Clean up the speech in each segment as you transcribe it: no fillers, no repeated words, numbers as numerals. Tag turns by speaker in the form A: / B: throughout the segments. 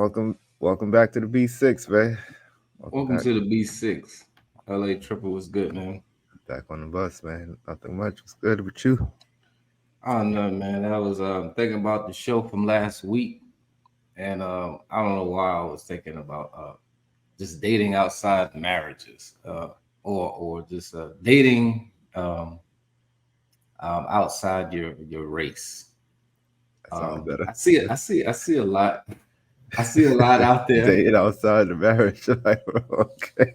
A: Welcome back to the B6, man. Welcome
B: Welcome
A: back.
B: to the B6. LA Triple was good, man.
A: Back on the bus, man. Nothing much. What's good with you?
B: I don't know, man. I was thinking about the show from last week, and I don't know why I was thinking about just dating outside marriages, or just dating outside your race.
A: That sounds better.
B: I see a lot. I see a lot out there.
A: Dating outside the marriage. Like, okay.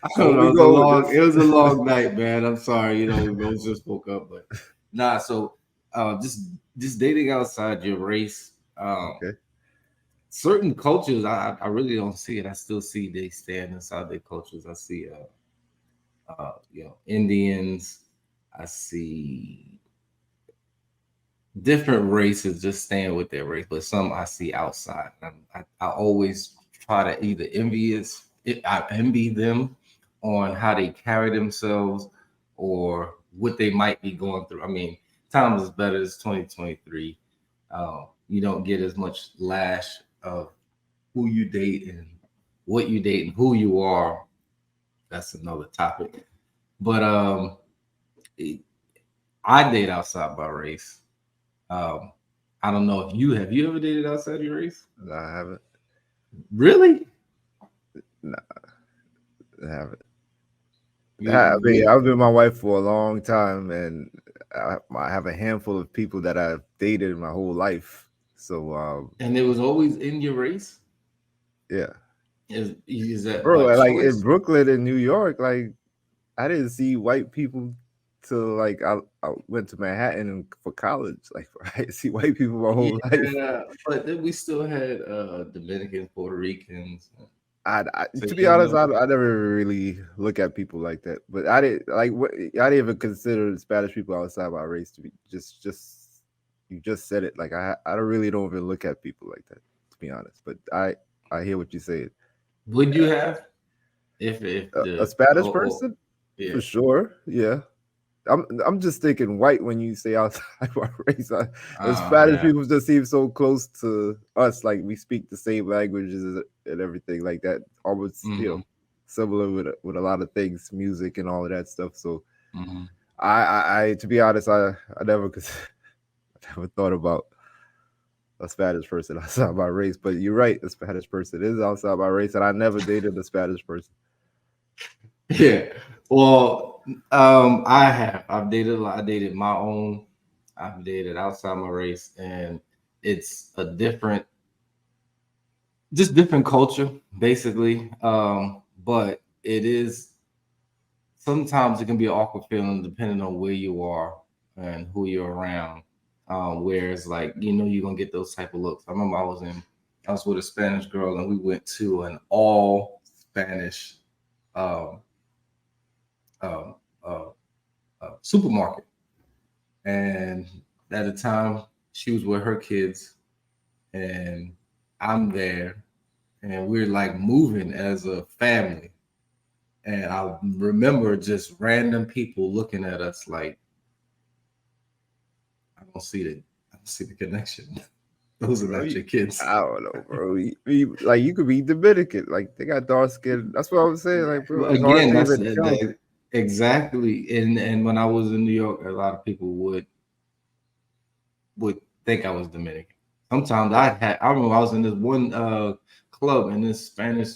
B: I
A: Where
B: don't know.
A: we go with
B: It
A: this?
B: was a long night, man. I'm sorry. We both just woke up, but nah. So, just dating outside your race.
A: Okay.
B: Certain cultures, I really don't see it. I still see they stand inside their cultures. I see, Indians. I see different races just staying with their race, but some I see outside. I always try to either I envy them on how they carry themselves or what they might be going through. I mean, times is better. It's 2023. You don't get as much lash of who you date and what you date and who you are. That's another topic. But I date outside my race. Um, I don't know if you have you ever dated outside your race?
A: No, I haven't.
B: Really?
A: No, I haven't. I mean,
B: You,
A: I've been with my wife for a long time, and I have a handful of people that I've dated my whole life. So,
B: and it was always in your race.
A: yeah,
B: Is that
A: bro.
B: by
A: Like in
B: choice?
A: Brooklyn and New York, like I didn't see white people till like I went to Manhattan for college. Like I didn't see white people my whole life.
B: Yeah, but then we still had Dominicans, Puerto Ricans. So
A: To be honest, I never really look at people like that. But I didn't like what I didn't even consider Spanish people outside my race to be just you just said it. Like I don't really don't even look at people like that, to be honest. But I hear what you say.
B: would you have if
A: A
B: the
A: Spanish person
B: yeah.
A: for sure, yeah. I'm just thinking white when you say outside my race. The Spanish
B: Yeah.
A: people just seem so close to us, like we speak the same languages and everything like that. Almost,
B: Hmm.
A: similar with a lot of things, music and all of that stuff. So
B: Hmm.
A: I to be honest, I never I never thought about a Spanish person outside my race. But you're right, a Spanish person is outside my race, and I never dated a Spanish person.
B: Yeah. Well, I have. I've dated a lot. I dated my own. I've dated outside my race, and it's a just different culture, basically. But it is sometimes it can be an awkward feeling depending on where you are and who you're around. Where it's like you're gonna get those type of looks. I remember I was with a Spanish girl and we went to an all Spanish um, um, uh, supermarket, and at the time she was with her kids, and I'm there, and we're like moving as a family. And I remember just random people looking at us like, I don't see the connection. Those are
A: Bro,
B: not your kids.
A: I don't know, bro. Like you could be Dominican, like they got dark skin. That's what I was saying. Like, bro,
B: Well,
A: it's hard
B: again,
A: to
B: that's
A: even tell.
B: exactly. And when I was in New York, a lot of people would think I was Dominican. Sometimes I remember I was in this one club and this Spanish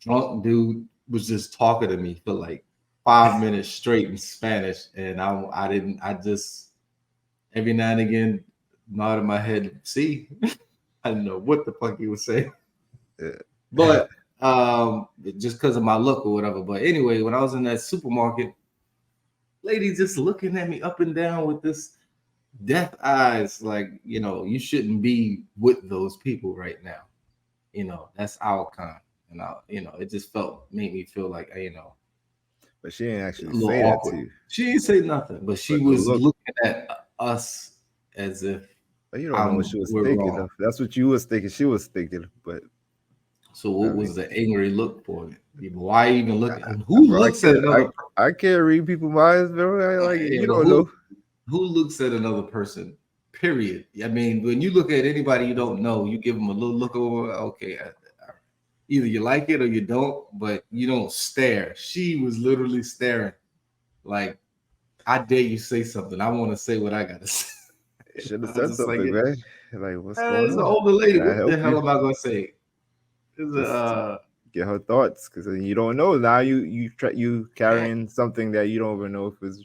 B: drunk dude was just talking to me for like 5 minutes straight in Spanish, and I didn't I just every now and again nodded my head. See, I didn't know what the fuck he was saying,
A: Yeah.
B: but just because of my look or whatever. But anyway, when I was in that supermarket, lady just looking at me up and down with this death eyes, like you shouldn't be with those people right now. That's our kind, and it just made me feel like
A: But she didn't
B: a
A: actually
B: little
A: say that to
B: awkward.
A: you.
B: She didn't say nothing, but she
A: But the
B: was
A: look,
B: looking at us as if
A: you don't know what she was
B: we're
A: thinking
B: wrong.
A: of. That's what you was thinking. She was thinking. But
B: So
A: I
B: what
A: mean,
B: was the angry look for? Why even look at who
A: bro,
B: looks at another
A: I can't read people's minds, bro. Like
B: yeah,
A: you
B: but
A: don't know.
B: who looks at another person Period. I mean, when you look at anybody you don't know, you give them a little look over. Okay, either you like it or you don't, but you don't stare. She was literally staring, like, I dare you say something. I want to say what I gotta say.
A: Should have
B: I was
A: said
B: just like,
A: something, man. Like, what's going
B: It's an
A: on?
B: older lady.
A: Can I
B: What the
A: help
B: hell
A: you?
B: am I gonna say? It's a,
A: Just get her thoughts, because then you don't know. Now you
B: and,
A: carrying something that you don't even know if it's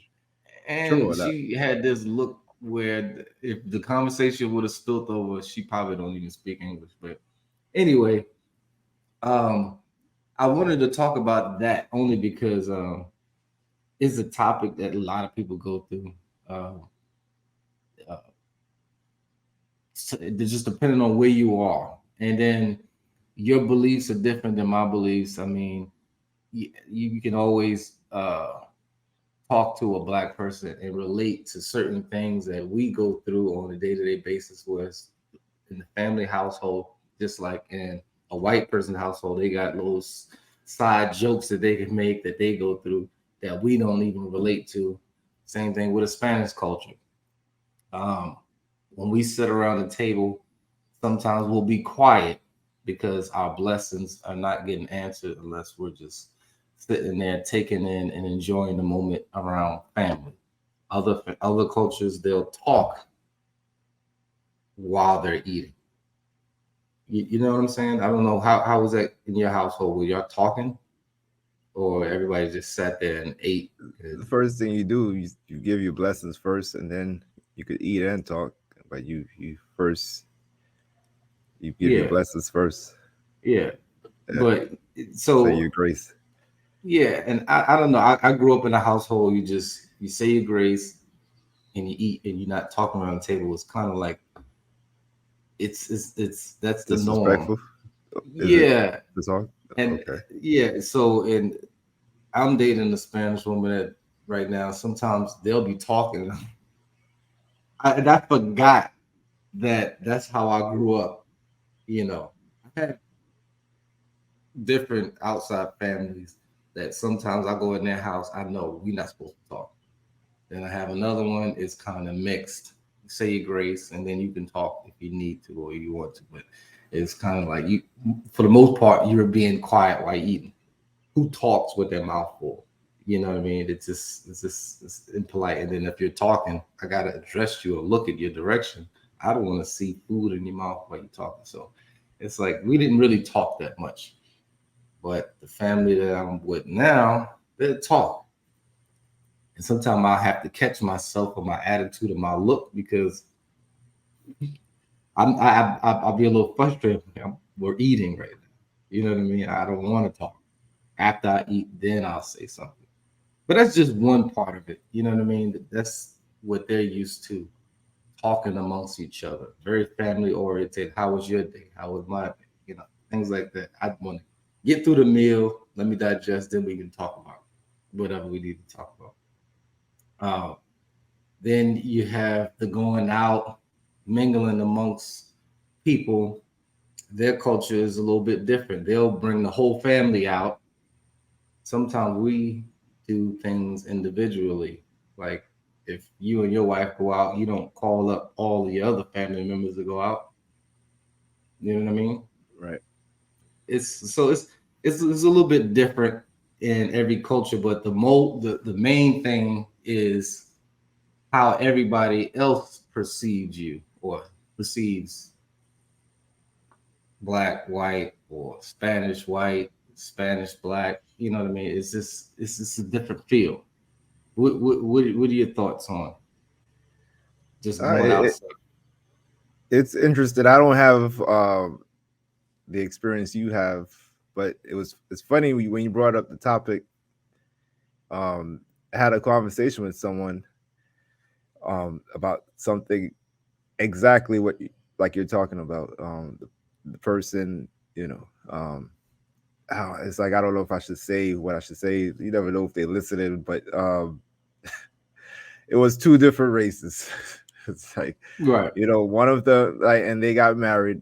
A: true
B: and
A: or not.
B: she had this look where if the conversation would have spilled over, she probably don't even speak English. But anyway, um, I wanted to talk about that only because it's a topic that a lot of people go through. Uh, uh, it's just depending on where you are, and then your beliefs are different than my beliefs. I mean, you can always talk to a black person and relate to certain things that we go through on a day-to-day basis, whereas in the family household, just like in a white person household, they got little side jokes that they can make that they go through that we don't even relate to. Same thing with a Spanish culture. um, when we sit around the table, sometimes we'll be quiet because our blessings are not getting answered unless we're just sitting there taking in and enjoying the moment around family. Other cultures, they'll talk while they're eating. You know what I'm saying? I don't know how was that in your household? Were y'all talking, or everybody just sat there and ate?
A: The first thing you do, you give your blessings first, and then you could eat and talk. But you first you give your
B: Yeah,
A: blessings first.
B: yeah.
A: Yeah.
B: But
A: Say your
B: so
A: grace.
B: yeah, and I don't know. I grew up in a household you say your grace and you eat and you're not talking around the table. It's kind of like it's that's the norm.
A: Disrespectful. Is it
B: Yeah,
A: to talk?
B: and
A: Okay.
B: yeah. So and I'm dating a Spanish woman that right now. Sometimes they'll be talking, and I forgot that that's how I grew up. You know, I had different outside families that sometimes I go in their house. I know we're not supposed to talk. Then I have another one. It's kind of mixed. You say your grace, and then you can talk if you need to or you want to. But it's kind of like you, for the most part, you're being quiet while eating. Who talks with their mouth full? You know what I mean? It's just it's impolite. And then if you're talking, I gotta address you or look at your direction. I don't want to see food in your mouth while you're talking. So it's like we didn't really talk that much. But the family that I'm with now, they talk. And sometimes I have to catch myself on my attitude and my look because I'll be a little frustrated. We're eating right now. You know what I mean? I don't want to talk. After I eat, then I'll say something. But that's just one part of it. You know what I mean? That's what they're used to, talking amongst each other. Very family oriented. How was your day? How was my day? You know, things like that. I want to get through the meal. Let me digest. Then we can talk about whatever we need to talk about. Uh, Then you have the going out, mingling amongst people. Their culture is a little bit different. They'll bring the whole family out. Sometimes we do things individually. Like if you and your wife go out, you don't call up all the other family members to go out. You know what I mean?
A: Right.
B: It's so it's a little bit different in every culture, but the main thing is how everybody else perceives you or perceives black, white, or Spanish white, Spanish black. You know what I mean? It's just a different feel. What are your thoughts on just
A: Uh,
B: going
A: it, it,
B: outside?
A: it's interesting. I don't have the experience you have, but it's funny when you brought up the topic. I had a conversation with someone about something exactly like you're talking about. The person, you know, it's like I don't know if I should say what I should say. You never know if they listening, but it was two different races. It's like,
B: Right.
A: one of the like, and they got married.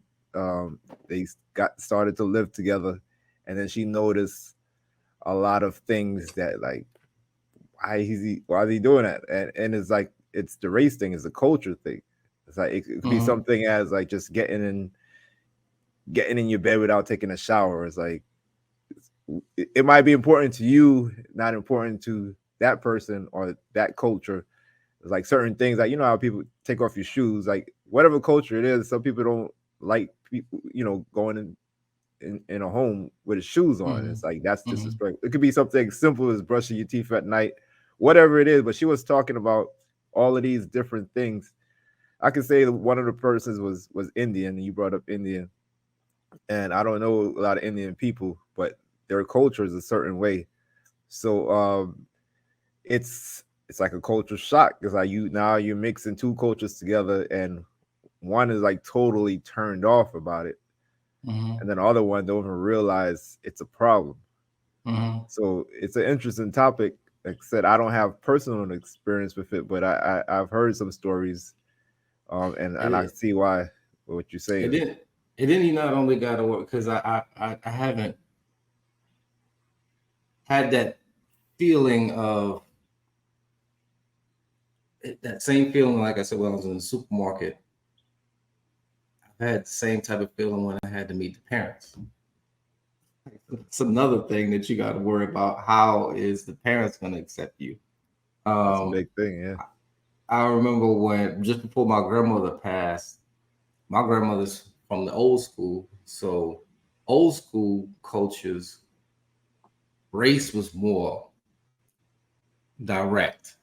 A: They got started to live together, and then she noticed a lot of things that like why is he doing that, and it's like it's the race thing, it's a culture thing. It's like it could be
B: Mm-hmm.
A: something as like just getting in your bed without taking a shower. It's like it might be important to you, not important to that person or that culture. It's like certain things, like you know how people take off your shoes, like whatever culture it is. Some people don't like people, going in a home with his shoes on.
B: Mm-hmm.
A: It's like that's
B: Mm-hmm.
A: disrespectful. It could be something simple as brushing your teeth at night, whatever it is. But she was talking about all of these different things. I could say that one of the persons was Indian, and you brought up Indian, and I don't know a lot of Indian people, but their culture is a certain way. So it's like a culture shock because like you're mixing two cultures together, and one is like totally turned off about it,
B: Mm-hmm.
A: and then the other one don't even realize it's a problem.
B: Mm-hmm.
A: So it's an interesting topic. Like I said, I don't have personal experience with it, but I've heard some stories, and I
B: And
A: see why what you're
B: And
A: saying.
B: then and then you not only got to work because I haven't had that feeling of that same feeling like I said when I was in the supermarket. I've had the same type of feeling when I had to meet the parents. It's another thing that you got to worry about. How is the parents going to accept you?
A: That's a
B: Um,
A: big thing, yeah.
B: I remember when just before my grandmother passed, my grandmother's from the old school, so old school cultures, race was more direct.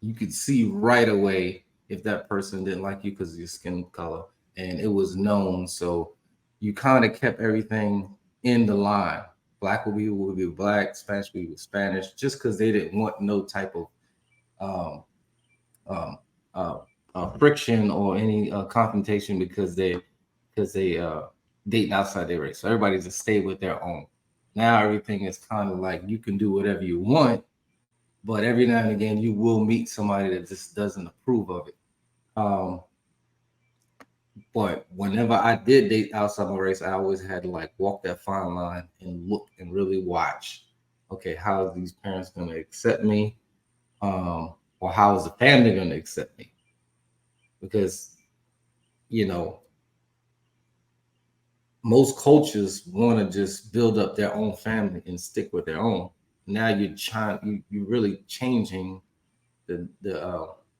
B: You could see right away if that person didn't like you because of your skin color, and it was known. So you kind of kept everything in the line. Black would be black, Spanish would be Spanish, just because they didn't want no type of um, um, uh, friction or any confrontation because they dating outside their race. So everybody just stayed with their own. Now everything is kind of like you can do whatever you want, but every now and again you will meet somebody that just doesn't approve of it. Um, but whenever I did date outside my race, I always had to like walk that fine line and look and really watch. Okay, how is these parents going to accept me? Or how is the family going to accept me? Because you know most cultures want to just build up their own family and stick with their own. Now you're really changing the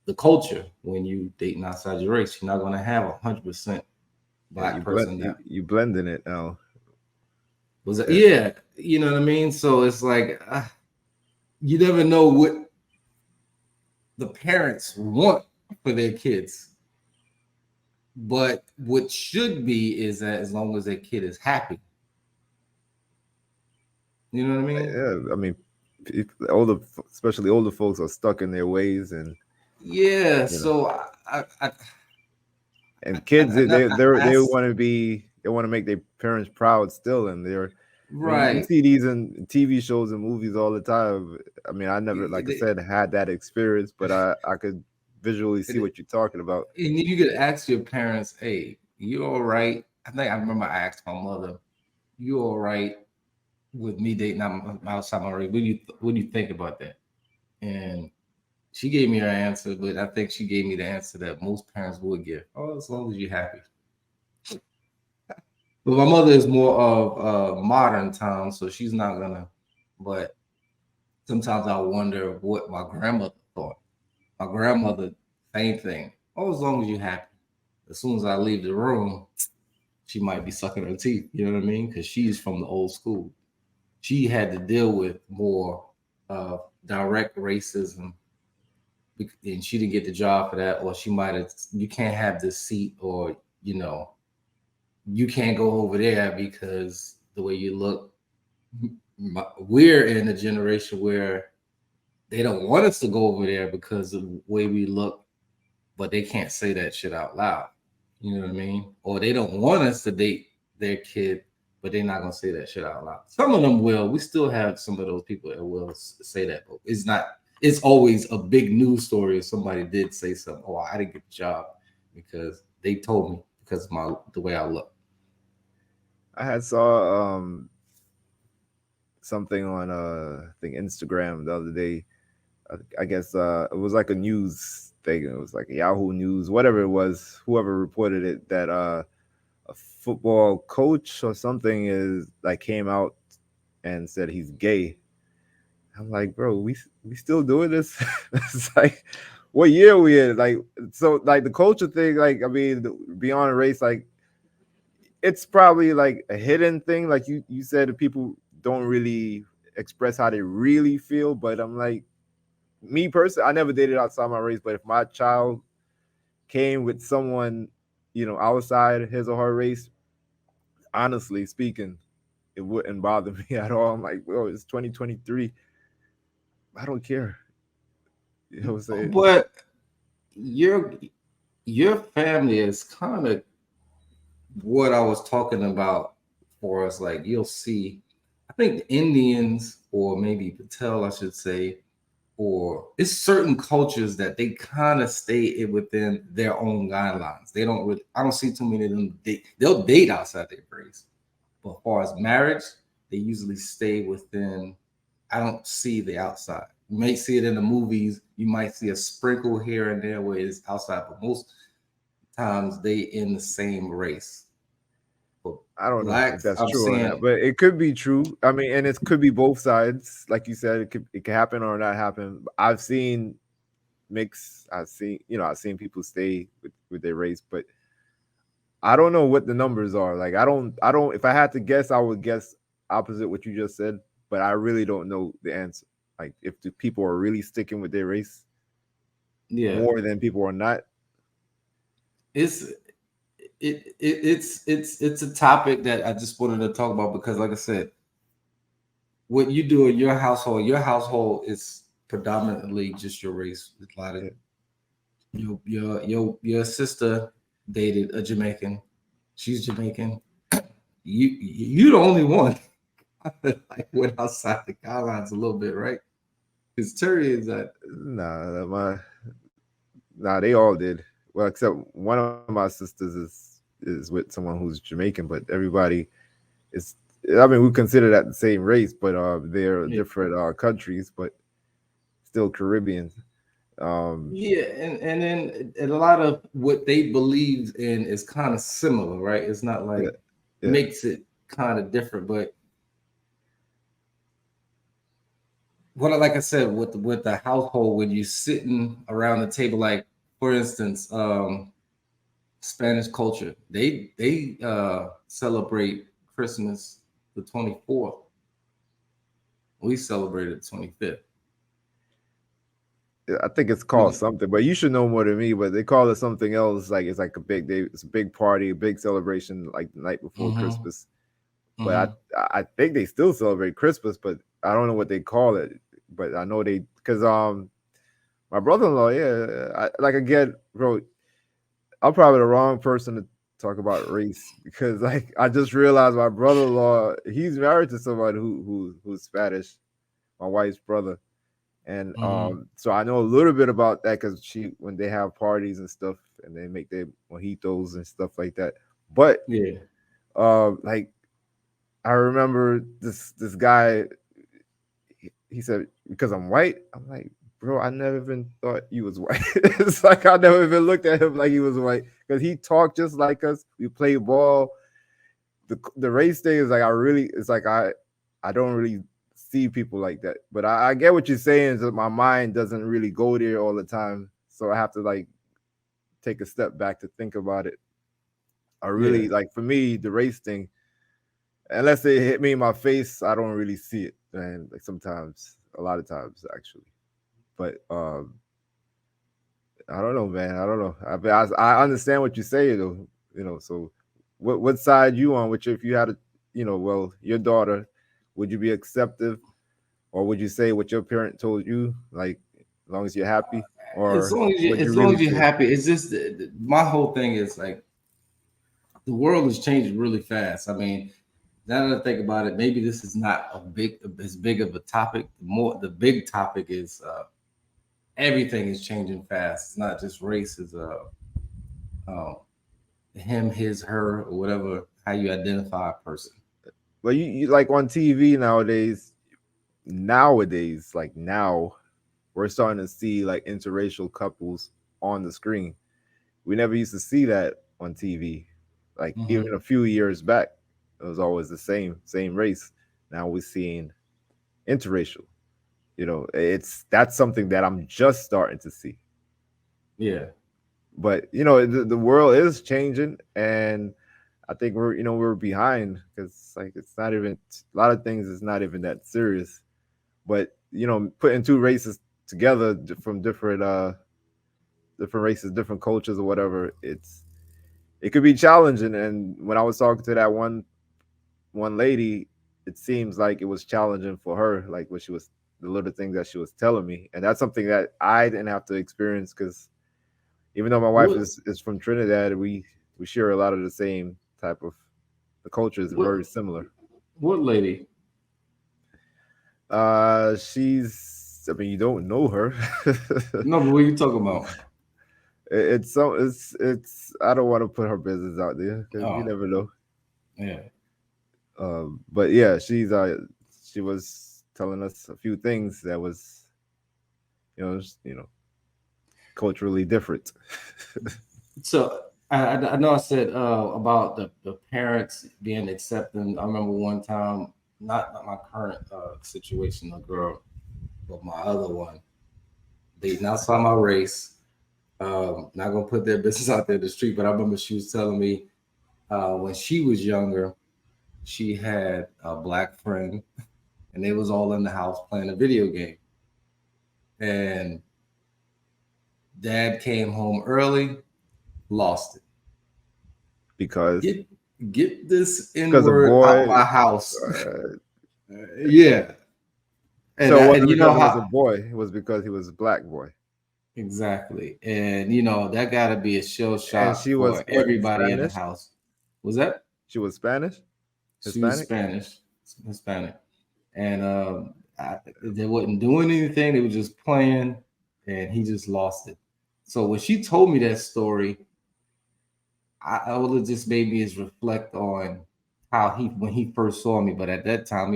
B: the culture when you dating outside your race. You're not going to have 100%
A: Yeah,
B: black person that
A: you blending it now.
B: was
A: Yeah,
B: yeah, you know what I mean. So it's like you never know what the parents want for their kids, but what should be is that as long as their kid is happy, you know what I mean.
A: yeah. I mean, older, especially older folks, are stuck in their ways, and
B: Yeah,
A: you know,
B: so
A: and kids
B: I
A: they want to make their parents proud still, and they're. I mean, you
B: right.
A: see these in TV shows and movies all the time. I mean, I never, like I
B: And
A: said, had that experience, but I could visually see what you're talking about.
B: you could ask your parents, "Hey, you all right?" I think I remember I asked my mother, "You all right with me dating outside my race? What do you think about that?" And she gave me her answer, but I think she gave me the answer that most parents would give. Oh, as long as you're happy. But my mother is more of modern time, so she's not gonna. But sometimes I wonder what my grandmother thought. My grandmother, same thing. Oh, as long as you're happy. As soon as I leave the room, she might be sucking her teeth. You know what I mean? Because she's from the old school. She had to deal with more direct racism, and she didn't get the job for that, or she might have. You can't have this seat, or you know, you can't go over there because the way you look. We're in a generation where they don't want us to go over there because of the way we look, but they can't say that shit out loud. You know what I mean? Or they don't want us to date their kid, but they're not gonna say that shit out loud. Some of them will. We still have some of those people that will say that, but it's not. It's always a big news story if somebody did say something. Oh, I didn't get the job because they told me because of my the way I look.
A: I had saw something on I think Instagram the other day. I guess it was like a news thing. It was like Yahoo News, whatever it was. Whoever reported it that a football coach or something is like came out and said he's gay. I'm like, bro, we still doing this? It's like, what year are we in? Like, so like the culture thing. Like, I mean, beyond race, like it's probably like a hidden thing. Like you said, people don't really express how they really feel. But I'm like, me personally, I never dated outside my race. But if my child came with someone, outside his or her race, honestly speaking, it wouldn't bother me at all. I'm like, well, it's 2023. I don't care. You know what I'm saying?
B: But your your family is kind of what I was talking about for us. Like you'll see, I think the Indians or maybe Patel, I should say, or it's certain cultures that they kind of stay within their own guidelines. They don't really. I don't see too many of them. They'll date outside their race, but as far as marriage, they usually stay within. I don't see the outside. You may see it in the movies. You might see a sprinkle here and there where it's outside, but most times they in the same race. But
A: I don't know if
B: blacks,
A: that's
B: I'm
A: true or
B: saying,
A: not, but it could be true. I mean, and it could be both sides. Like you said, it could happen or not happen. I've seen mix. I've seen people stay with their race, but I don't know what the numbers are. Like I don't. If I had to guess, I would guess opposite what you just said, but I really don't know the answer. Like if the people are really sticking with their race
B: yeah,
A: more than people are not.
B: it's it's a topic that I just wanted to talk about because, like I said, what you do in your household is predominantly just your race. A lot of
A: Yeah.
B: your sister dated a Jamaican. She's Jamaican. You the only one like went outside the guidelines a little bit, right? Because Terry is that.
A: Nah, nah, they all did. Well, except one of my sisters is with someone who's Jamaican, but everybody is. I mean, we consider that the same race, but they're
B: Yeah,
A: different countries, but still Caribbean. Um,
B: yeah, and a lot of what they believe in is kind of similar, right? It's not
A: yeah,
B: like
A: yeah,
B: makes it kind of different, but what like I said with the household when you're sitting around the table, like for instance, Spanish culture, they celebrate Christmas the 24th. We celebrated the 25th.
A: yeah. I think it's called
B: We
A: something, but you should know more than me. But they call it something else. Like it's like a big day. It's a big party, a big celebration, like the night before
B: mm-hmm,
A: Christmas. But
B: mm-hmm.
A: I think they still celebrate Christmas, but I don't know what they call it. But I know they because my brother-in-law, yeah, like again, bro, I'm probably the wrong person to talk about race because like I just realized my brother-in-law, he's married to somebody who's Spanish, my wife's brother. And
B: Mm-hmm.
A: so I know a little bit about that because she when they have parties and stuff and they make their mojitos and stuff like that. But
B: Yeah.
A: like I remember this guy, he said, because I'm white. I'm like, bro, I never even thought you was white. It's like I never even looked at him like he was white because he talked just like us. We play ball. The race thing is like it's like I don't really see people like that. But I get what you're saying is that my mind doesn't really go there all the time. So I have to like take a step back to think about it. I
B: Yeah.
A: really like for me the race thing, unless it hit me in my face, I don't really see it. And like sometimes, a lot of times actually. But I don't know, man. I don't know. I understand what you say though. So what side you on? Which if you had a, well, your daughter, would you be acceptive, or would you say what your parent told you, like as long as you're happy,
B: As
A: or
B: long as you,
A: what you
B: as long
A: really
B: as you're
A: feel?
B: happy, it's just my whole thing is like the world is changing really fast. I mean, now that I think about it, maybe this is not as big of a topic. The big topic is everything is changing fast. It's not just race. It's um, him, his, her, or whatever how you identify a person.
A: But you like on TV nowadays, like now we're starting to see like interracial couples on the screen. We never used to see that on TV. Like even
B: Hmm.
A: a few years back, it was always the same race. Now we're seeing interracial. It's that's something that I'm just starting to see.
B: Yeah.
A: But the world is changing, and I think we're behind because like it's not even a lot of things is not even that serious. But putting two races together from different races, different cultures or whatever, it could be challenging. And when I was talking to that one lady, it seems like it was challenging for her, like what she was the little things that she was telling me, and that's something that I didn't have to experience because even though my wife
B: What
A: is from Trinidad, we share a lot of the same type of the culture is
B: what
A: very similar.
B: what lady?
A: She's, I mean, you don't know her.
B: No, but what are you talking about?
A: It's I don't want to put her business out there because you
B: Oh,
A: never know.
B: yeah.
A: But yeah, she was telling us a few things that was culturally different.
B: So I know I said about the parents being accepting. I remember one time, not my current situation, the girl, but my other one, they now saw my race. Not gonna put their business out there in the street, but I remember she was telling me when she was younger, she had a black friend, and they was all in the house playing a video game, and dad came home early, lost it.
A: because
B: Get get this N
A: because a
B: word out
A: boy.
B: my house.
A: Uh,
B: Yeah,
A: so it
B: and
A: wasn't
B: you know
A: because it was a
B: how
A: boy. It was because he was a black boy,
B: exactly, and that got to be a shell
A: and
B: shock
A: she was
B: for
A: what,
B: everybody in the
A: Spanish?
B: house. Was that
A: She was Spanish,
B: she was
A: Hispanic.
B: Spanish, Hispanic, and they wasn't doing anything. They were just playing, and he just lost it. So when she told me that story, all it just made me is reflect on how he when he first saw me. But at that time,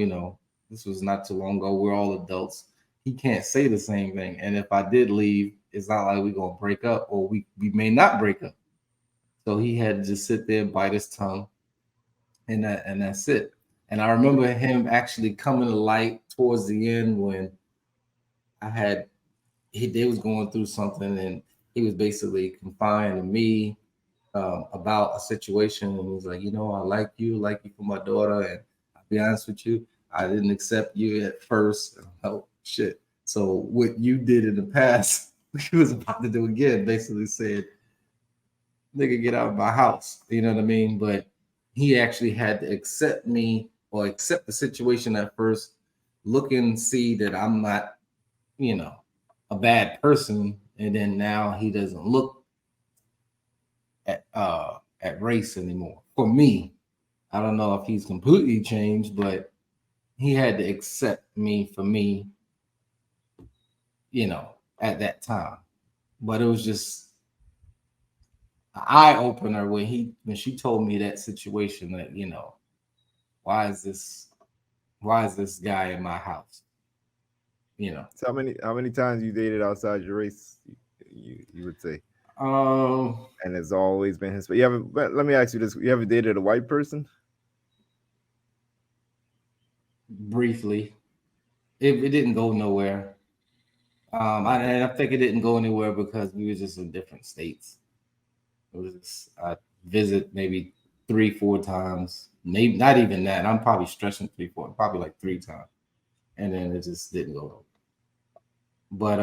B: this was not too long ago. We're all adults. He can't say the same thing. And if I did leave, it's not like we're gonna break up, or we may not break up. So he had to just sit there and bite his tongue, and that's it. And I remember him actually coming to light towards the end when I had they was going through something, and he was basically confiding to me about a situation, and he was like, I like you for my daughter, and I'll be honest with you, I didn't accept you at first. Oh shit! So what you did in the past, he was about to do again. Basically said, "Nigga, get out of my house." You know what I mean? But he actually had to accept me or accept the situation at first, look and see that I'm not, you know, a bad person, and then now he doesn't look at race anymore. For me, I don't know if he's completely changed, but he had to accept me for me, you know, at that time. But it was just an eye opener when she told me that situation that, why is this why is this guy in my house? You know.
A: So how many times you dated outside your race? You would say,
B: Um
A: and it's always been his. You haven't. But let me ask you this: you ever dated a white person?
B: Briefly. It didn't go nowhere. And I think it didn't go anywhere because we were just in different states. It was just, I visit maybe 3, 4 times, maybe not even that. I'm probably stretching 3, 4, probably like 3 times, and then it just didn't go. But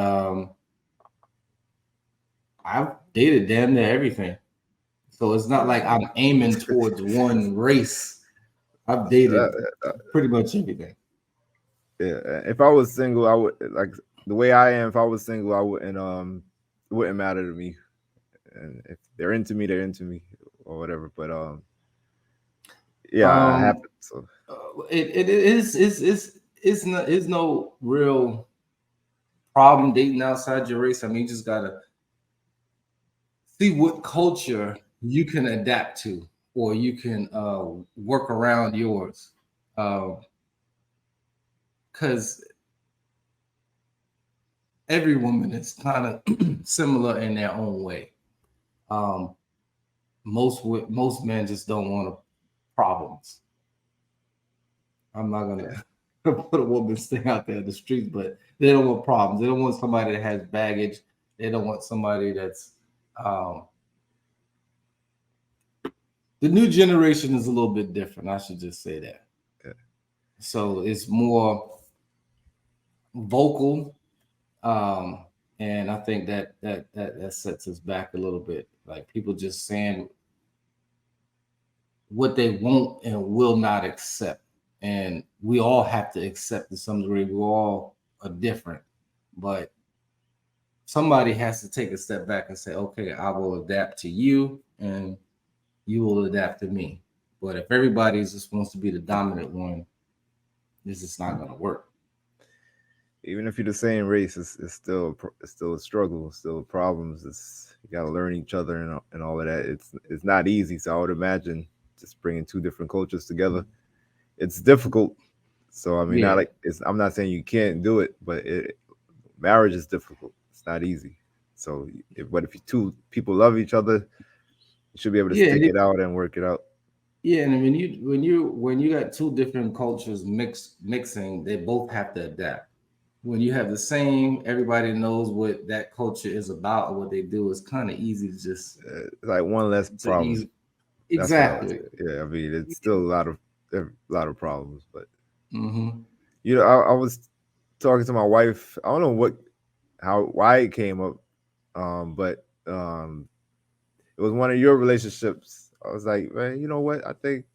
B: I've dated damn near everything, so it's not like I'm aiming towards one race. I've dated
A: Uh,
B: pretty much everything.
A: yeah. If I was single, I would like the way I am. If I was single, I wouldn't. It wouldn't matter to me. And if they're into me, they're into me, or whatever. But yeah, I
B: Um,
A: happen. So
B: it is not is no real problem dating outside your race. I mean, you just gotta see what culture you can adapt to, or you can work around yours. Because every woman is kind of similar in their own way. Um, most men just don't want problems. I'm not gonna
A: Yeah.
B: put a woman's thing out there in the streets, but they don't want problems. They don't want somebody that has baggage. They don't want somebody that's um, the new generation is a little bit different. I should just say that.
A: Yeah.
B: So it's more vocal, um, and I think that sets us back a little bit. Like people just saying what they won't and will not accept, and we all have to accept to some degree. We all are different, but somebody has to take a step back and say, "Okay, I will adapt to you, and you will adapt to me." But if everybody just wants to be the dominant one, this is not going to work.
A: Even if you're the same race, it's still it's still a struggle, still problems. It's you got to learn each other and all of that. It's not easy. So I would imagine just bringing two different cultures together, it's difficult. So I mean, not
B: Yeah,
A: like it's. I'm not saying you can't do it, but marriage is difficult. It's not easy. So, but if you two people love each other, you should be able to
B: yeah,
A: stick it out and work it out.
B: yeah. And when you got two different cultures mixing, they both have to adapt. When you have the same, everybody knows what that culture is about or what they do. It's kind of easy to just
A: It's like one less
B: to
A: problem.
B: ease.
A: That's what I would say.
B: Exactly.
A: Yeah, I mean, it's still a lot of problems, but
B: Hmm.
A: I was talking to my wife. I don't know how, why it came up, but it was one of your relationships. I was like, man, you know what? I think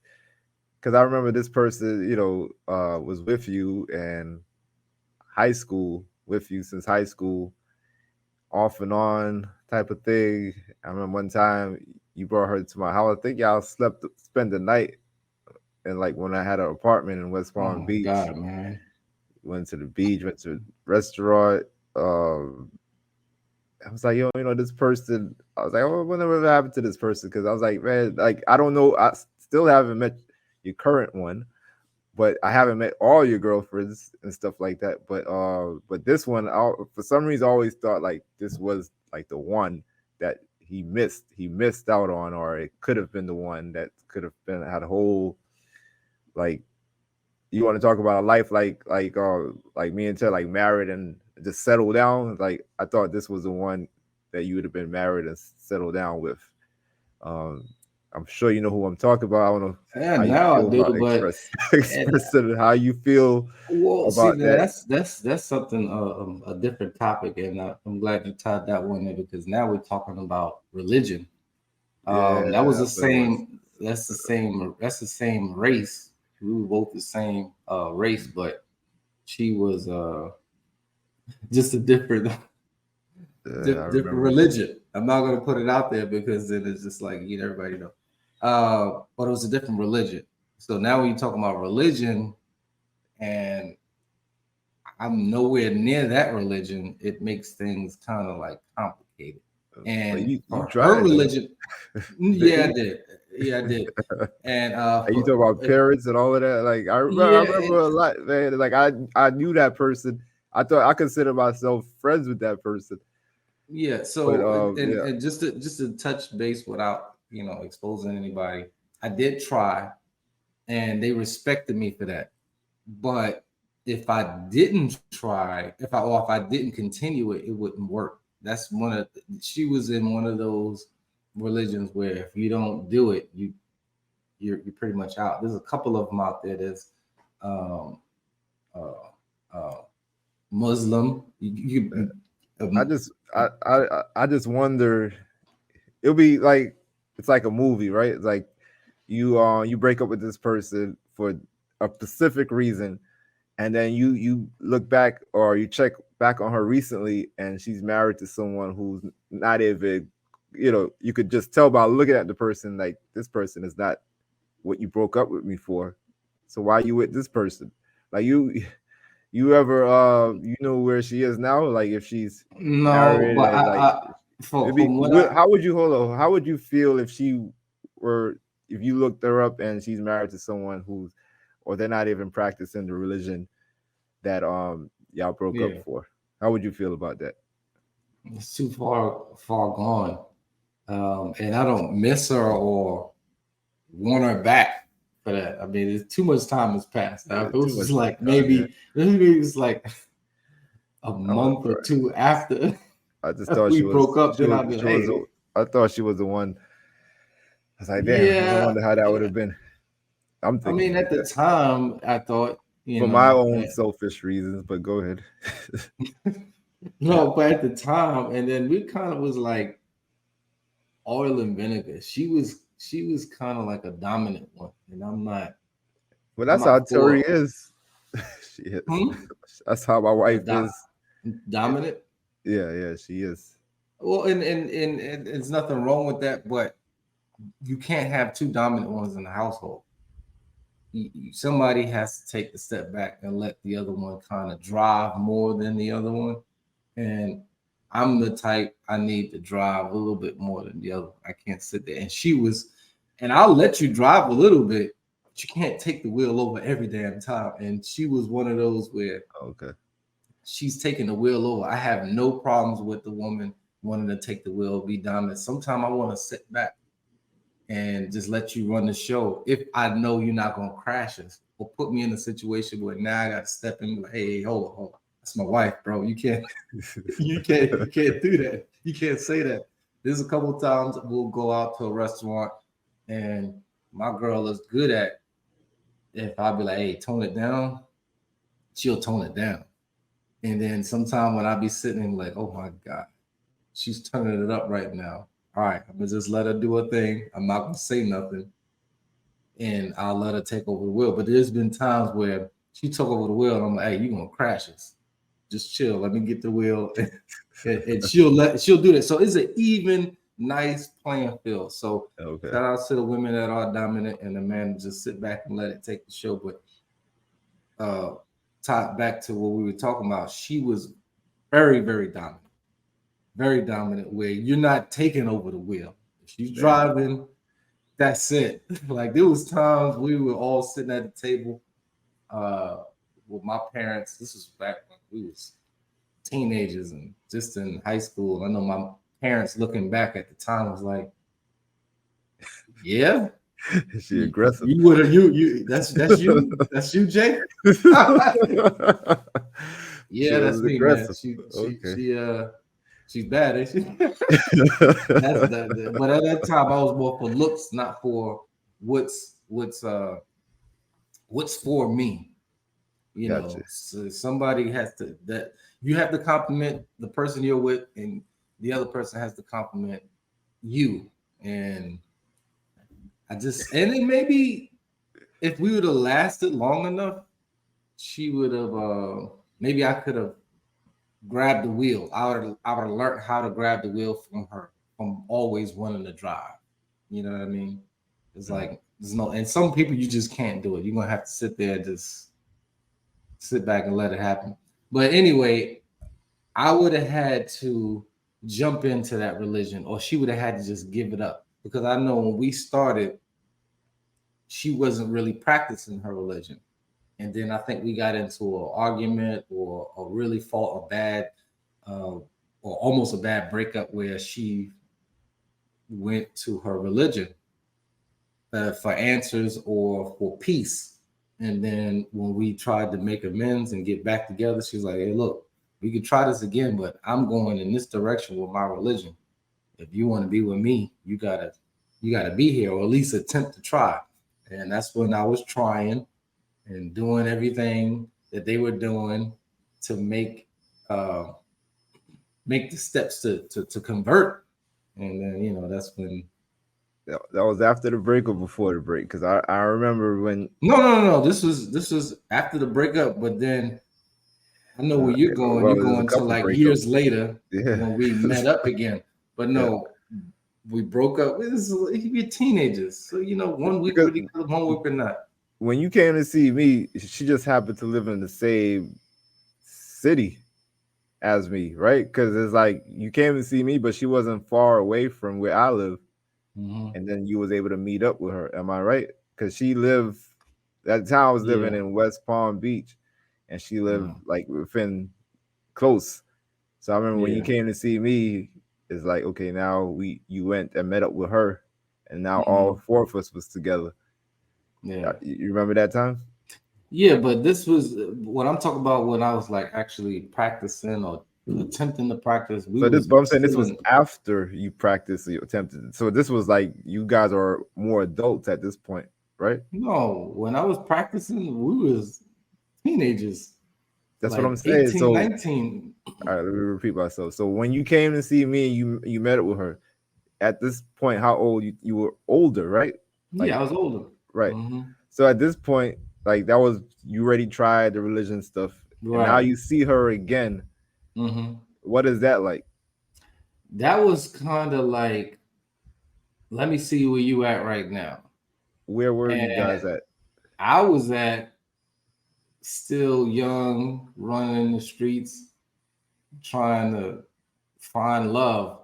A: because I remember this person, was with you and high school with you since high school, off and on type of thing. I remember one time you brought her to my house. I think y'all spent the night, and like when I had an apartment in West
B: Oh
A: Palm
B: my
A: Beach,
B: God, man.
A: went to the beach, went to a restaurant. I was like, yo, this person. I was like, oh, whatever happened to this person? Because I was like, man, like I don't know. Still haven't met your current one, but I haven't met all your girlfriends and stuff like that. But this one, for some reason, I always thought like this was like the one that he missed out on, or it could have been the one that could have been had a whole like you want to talk about a life like me and Ted like married and just settle down. Like I thought this was the one that you would have been married and settled down with. Um, I'm sure you know who I'm talking about. I don't know
B: Yeah,
A: how you
B: now I
A: feel
B: do,
A: about
B: but and
A: expressing how you feel
B: well, see,
A: about
B: now
A: that.
B: that's something a different topic, and I'm glad you tied that one in because now we're talking about religion.
A: Yeah,
B: That was the
A: that's what it was.
B: same. That's the same. That's the same race. We were both the same race, but she was just a different
A: I
B: different
A: remember.
B: religion. I'm not gonna put it out there because then it's just like everybody know. But it was a different religion. So now when you talk about religion, and I'm nowhere near that religion, it makes things kind of like complicated.
A: But
B: And
A: you
B: for her
A: tried though,
B: religion,
A: didn't
B: yeah, I
A: you?
B: did. Yeah, I did. And
A: And you talk about parents and all of that. Like I
B: yeah,
A: remember a lot, man. Like I knew that person. I thought I consider myself friends with that person.
B: yeah.
A: But
B: So
A: yeah,
B: and just to touch base without exposing anybody, I did try, and they respected me for that. But if I didn't try, if I didn't continue it, it wouldn't work. That's she was in one of those religions where if you don't do it, you're pretty much out. There's a couple of them out there. There's um, uh, uh, Muslim.
A: I just I just wonder. It'll be like it's like a movie, right? It's like you break up with this person for a specific reason, and then you look back or you check back on her recently, and she's married to someone who's not even, you could just tell by looking at the person like this person is not what you broke up with me for. So why you with this person? Like you ever you know where she is now? Like if she's
B: no,
A: married
B: but
A: and like maybe
B: from what I
A: how would you hold on? How would you feel if were if you looked her up and she's married to someone who's or they're not even practicing the religion that y'all broke up
B: yeah.
A: for? How would you feel about that?
B: It's too far gone. And I don't miss her or want her back for that. I mean, it's too much time has passed. Now, if it
A: Too
B: was
A: much
B: just like
A: time. Yeah,
B: maybe it was like a
A: I'm
B: month or
A: right.
B: two after
A: I just thought
B: we broke up, then I'd be like, hey,
A: I thought she was the one. I was like, damn, I
B: yeah,
A: wonder how that would
B: yeah.
A: have been. I'm
B: I
A: thinking
B: mean,
A: like
B: at the
A: that
B: time, I thought,
A: for my own selfish reasons. But go ahead.
B: no, but at the time, and then we kind of was like oil and vinegar. She was kind of like a dominant one, and
A: Well,
B: I'm
A: that's how
B: not
A: Tori
B: for
A: is. She is.
B: hmm?
A: That's how my
B: a
A: wife is.
B: dominant.
A: Yeah, yeah, she is.
B: Well, and there's nothing wrong with that, but you can't have two dominant ones in the household. Somebody has to take the step back and let the other one kind of drive more than the other one. And I'm the type I need to drive a little bit more than the other. I can't sit there. And she was, and I'll let you drive a little bit, but you can't take the wheel over every damn time. And she was one of those where
A: Okay.
B: she's taking the wheel over. I have no problems with the woman wanting to take the wheel, be dominant. Sometimes I want to sit back and just let you run the show if I know you're not gonna crash us or put me in a situation where now I gotta step in like, hey, hold on. That's my wife, bro. You can't you can't do that. You can't say that. There's a couple of times we'll go out to a restaurant and my girl is good at if I'll be like, hey, tone it down, she'll tone it down. And then sometime when I be sitting like, oh my God, she's turning it up right now. All right, I'm gonna just let her do her thing. I'm not gonna say nothing, and I'll let her take over the wheel. But there's been times where she took over the wheel, and I'm like, "Hey, you gonna crash us? Just chill. Let me get the wheel," and she'll do that. So it's an even, nice playing field. So
A: Okay.
B: shout out to the women that are dominant, and the men just sit back and let it take the show. But uh, tied back to what we were talking about, she was very, very dominant. Where you're not taking over the wheel. If she's
A: Damn.
B: driving, that's it. Like there was times we were all sitting at the table uh with my parents. This was back when we was teenagers and just in high school. I know my parents looking back at the time was like, yeah,
A: She aggressive.
B: you would have you that's you, Jay.
A: She
B: Yeah,
A: was
B: that's me, man.
A: aggressive.
B: She she
A: Okay.
B: she uh she's bad, ain't she? That's that. But at that time, I was more for looks, not for what's what's uh what's for me. You
A: Gotcha.
B: know, so somebody has to that you have to compliment the person you're with, and the other person has to compliment you. And I just and then maybe if we would have lasted long enough, she would have maybe I could have grabbed the wheel. I would have learned how to grab the wheel from her from always wanting to drive. You know what I mean? It's
A: Mm.
B: like there's no and some people you just can't do it. You're gonna have to sit there and just sit back and let it happen. But anyway, I would have had to jump into that religion, or she would have had to just give it up. Because I know when we started, she wasn't really practicing her religion. And then I think we got into an argument or a really fought a bad or almost a bad breakup where she went to her religion for answers or for peace. And then when we tried to make amends and get back together, she was like, "Hey, look, we could try this again, but I'm going in this direction with my religion. If you want to be with me, you gotta be here or at least attempt to try." And that's when I was trying and doing everything that they were doing to uh, make the steps to convert. And then that's when
A: That was after the break or before the break? Because I remember when.
B: no. This was after the breakup, but then I know where you're going.
A: Well,
B: You're
A: there's a
B: going to
A: couple
B: like
A: breakups.
B: years later
A: Yeah,
B: when we met up again. But
A: yeah.
B: no, we broke up. We're teenagers, so one week
A: Because
B: we're together, one week we're not.
A: when you came to see me, she just happened to live in the same city as me, right? Because it's like you came to see me, but she wasn't far away from where I live,
B: Hmm.
A: and then you was able to meet up with her. Am I right? Because she lived at the time I was living
B: Yeah.
A: in West Palm Beach, and she lived
B: Mm.
A: like within close. So I remember when you
B: Yeah.
A: came to see me, it's like, okay, now you went and met up with her, and now all
B: Mhm.
A: four of us was together.
B: Yeah.
A: You remember that time?
B: Yeah, but this was what I'm talking about when I was like actually practicing or attempting to practice. We
A: So this,
B: was
A: but I'm saying this
B: still
A: was
B: in.
A: after you practiced, you attempted. So this was like you guys are more adults at this point, right?
B: No, when I was practicing, we was teenagers,
A: That's what I'm
B: like
A: saying.
B: 18,
A: So
B: 19.
A: all right, let me repeat myself. So when you came to see me, you met up with her. At this point, how old you were older, right? Like
B: Yeah, I was older.
A: right.
B: Hmm.
A: So at this point, like that was you already tried the religion stuff, and now
B: Right.
A: you see her again.
B: Hmm.
A: What is that like?
B: That was kind of like, let me see where you at right now.
A: Where were you
B: And
A: guys at?
B: I was at still young, running the streets, trying to find love,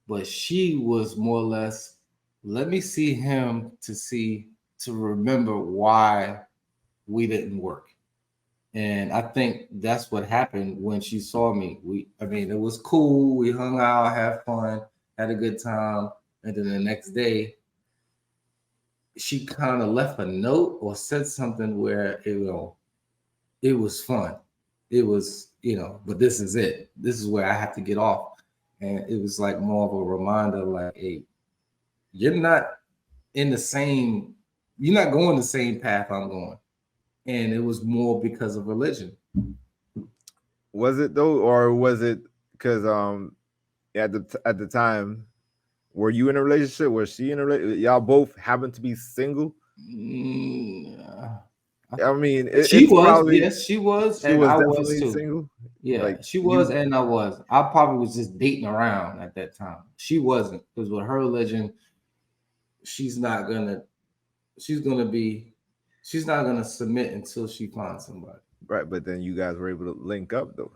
B: but she was more or less, let me see him to remember why we didn't work. And I think that's what happened when she saw me. I mean, it was cool. We hung out, had fun, had a good time. And then the next day, she kind of left a note or said something where it was fun. It was, but this is it. This is where I have to get off. And it was like more of a reminder, like, hey, you're not in the same, you're not going the same path I'm going. And it was more because of religion.
A: Was it though, or was it because at the time were you in a relationship? Was she in a relationship? Y'all both happened to be single.
B: Mm,
A: I mean,
B: she
A: it's
B: was,
A: probably
B: yes, she was,
A: she
B: and
A: was
B: I was
A: definitely
B: too.
A: single.
B: Yeah,
A: Like
B: she was,
A: you,
B: and I was. I probably was just dating around at that time. She wasn't, because with her religion, she's not gonna, she's gonna be, she's not gonna submit until she finds somebody.
A: right? But then you guys were able to link up though.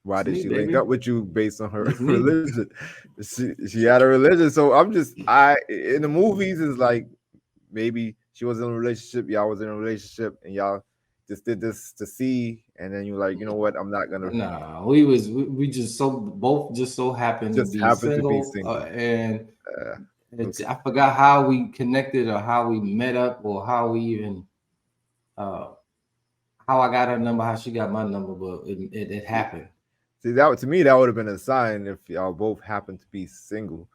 A: Why
B: It's
A: did
B: me,
A: she link
B: baby.
A: up with you based on her
B: It's me.
A: religion? She had a religion, so I'm just I in the movies is like maybe she was in a relationship, y'all was in a relationship, and y'all just did this to see, and then you're like, you know what, I'm not gonna
B: Nah, we just so both just so happened to
A: just
B: be
A: happen to be
B: single,
A: single.
B: and
A: Okay,
B: I forgot how we connected or how we met up or how we even uh how I got her number, how she got my number, but it
A: see,
B: happened.
A: see that to me that would have been a sign if y'all both happened to be single,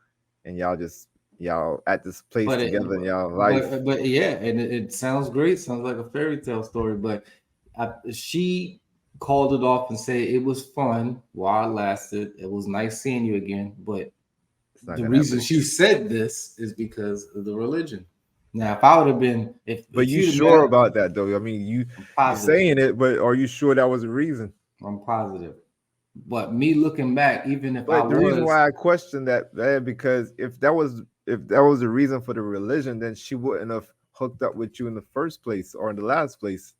A: and y'all at this place
B: But
A: together in y'all life.
B: but yeah, and it sounds great, sounds like a fairy tale story. But she called it off and said it was fun while it lasted. It was nice seeing you again, but
A: It's not
B: the
A: gonna happen
B: reason she
A: again.
B: said this is because of the religion. Now, if I would have been,
A: But
B: if
A: you
B: she'd have met
A: sure
B: up,
A: about that though? I mean,
B: I'm
A: you
B: positive.
A: saying it, but are you sure that was a reason?
B: I'm positive. But me looking back, even if I
A: But the reason
B: was,
A: why I question that because if that was the reason for the religion, then she wouldn't have hooked up with you in the first place or in the last place.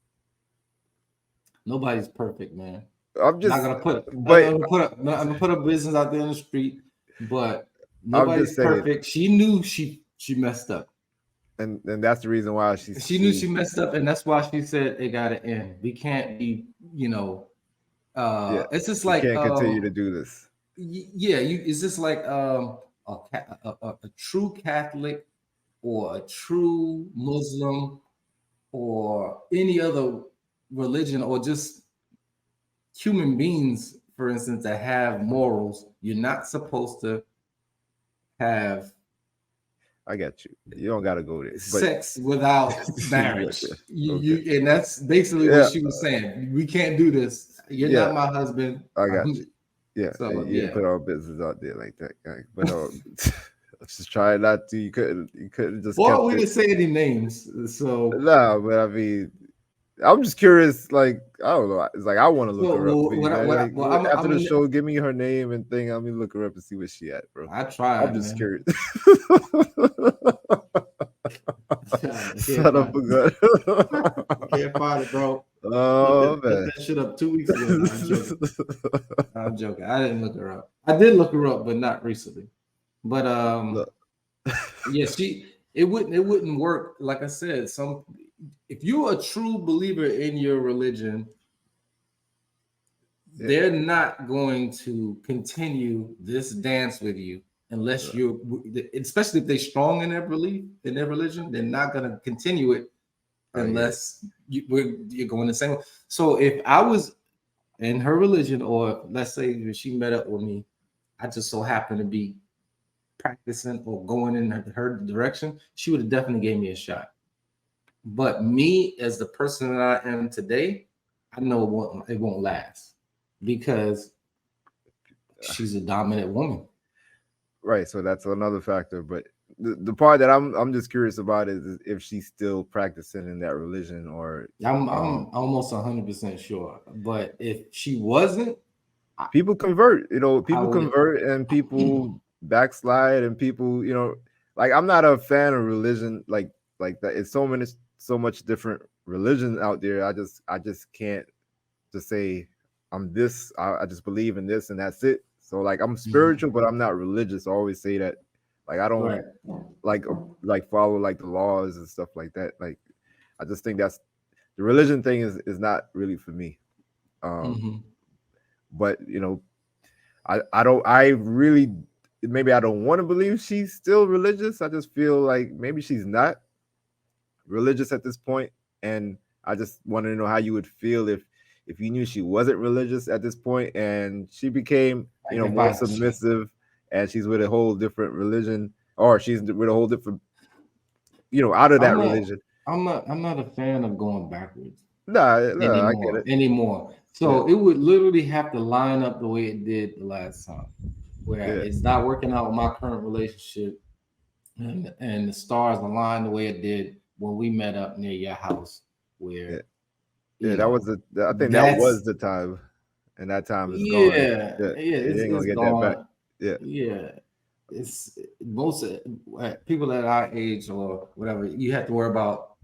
B: nobody's perfect, man.
A: I'm
B: I'm not
A: just,
B: gonna put
A: but
B: I'm gonna put a business out there in the street, but
A: I'm
B: nobody's
A: just saying,
B: perfect. She knew she messed up.
A: and that's the reason why
B: She knew she messed up, and that's why she said it gotta end. We can't be,
A: yeah,
B: it's just
A: we
B: like
A: can't continue to do this.
B: yeah, it's just like a true Catholic or a true Muslim or any other religion or just human beings, for instance, that have morals. You're not supposed to have
A: I got you. You don't gotta go there, but
B: sex without marriage.
A: okay,
B: And that's basically what
A: yeah,
B: she was saying. We can't do this. You're
A: yeah,
B: not my husband.
A: I got you. Yeah,
B: So
A: you didn't
B: yeah.
A: put our business out there like that, guy. But let's just try not to. You couldn't just
B: Well,
A: kept
B: we
A: it.
B: didn't say any names. So
A: No, but I mean, I'm just curious. Like, I don't know. It's like I want to look her up for you, man. Like after
B: I'm
A: the
B: in,
A: show, give me her name and thing. Let me look her up and see where she at, bro.
B: I
A: I'm
B: tried,
A: just
B: man.
A: curious.
B: I tried. I can't
A: Son of
B: find
A: a
B: it.
A: gun.
B: I can't find it, bro.
A: Oh
B: Looked
A: man.
B: that shit up 2 weeks ago. No, I'm joking. I'm joking. I didn't look her up. I did look her up, but not recently. But
A: Look,
B: yeah, it wouldn't work. Like I said, if you're a true believer in your religion,
A: Yeah,
B: they're not going to continue this dance with you unless
A: right.
B: you're, especially if they're strong in their belief, in their religion, they're not going to continue it
A: I get it.
B: unless you're going the same way. So if I was in her religion, or let's say when she met up with me, I just so happened to be practicing or going in her direction, she would have definitely gave me a shot. But me as the person that I am today, I know it won't last because she's a dominant woman.
A: Right. So that's another factor. But the part that I'm just curious about is if she's still practicing in that religion or
B: I'm
A: um
B: almost 100% sure. But if she wasn't, I,
A: people convert,
B: I
A: people
B: would.
A: convert and people backslide and people, like I'm not a fan of religion like that. It's so much different religion out there. I just can't just say I'm this. I just believe in this and that's it. So like I'm spiritual, but I'm not religious. I always say that. Like I don't
B: Right.
A: like like follow like the laws and stuff like that. Like I just think that's the religion thing is not really for me. Um,
B: Hmm.
A: but I don't I really maybe I don't want to believe she's still religious. I just feel like maybe she's not religious at this point, and I just want to know how you would feel if you knew she wasn't religious at this point and she became
B: Like if
A: more
B: I,
A: submissive and she's with a whole different religion or she's with a whole different out of
B: I'm
A: that
B: not,
A: religion.
B: I'm not a fan of going backwards
A: Nah, I get
B: anymore.
A: it.
B: Anymore.
A: Yeah,
B: So it would literally have to line up the way it did the last time, where
A: yeah,
B: it's not working out with my current relationship, and the stars align the way it did when we met up near your house,
A: yeah,
B: where
A: yeah.
B: you
A: That was
B: know
A: I think that
B: that's,
A: was the time, and that time is gone.
B: yeah,
A: Yeah,
B: yeah,
A: you ain't
B: it's
A: gonna get that back.
B: gone.
A: Yeah,
B: Yeah, it's most people at our age or whatever, you have to worry about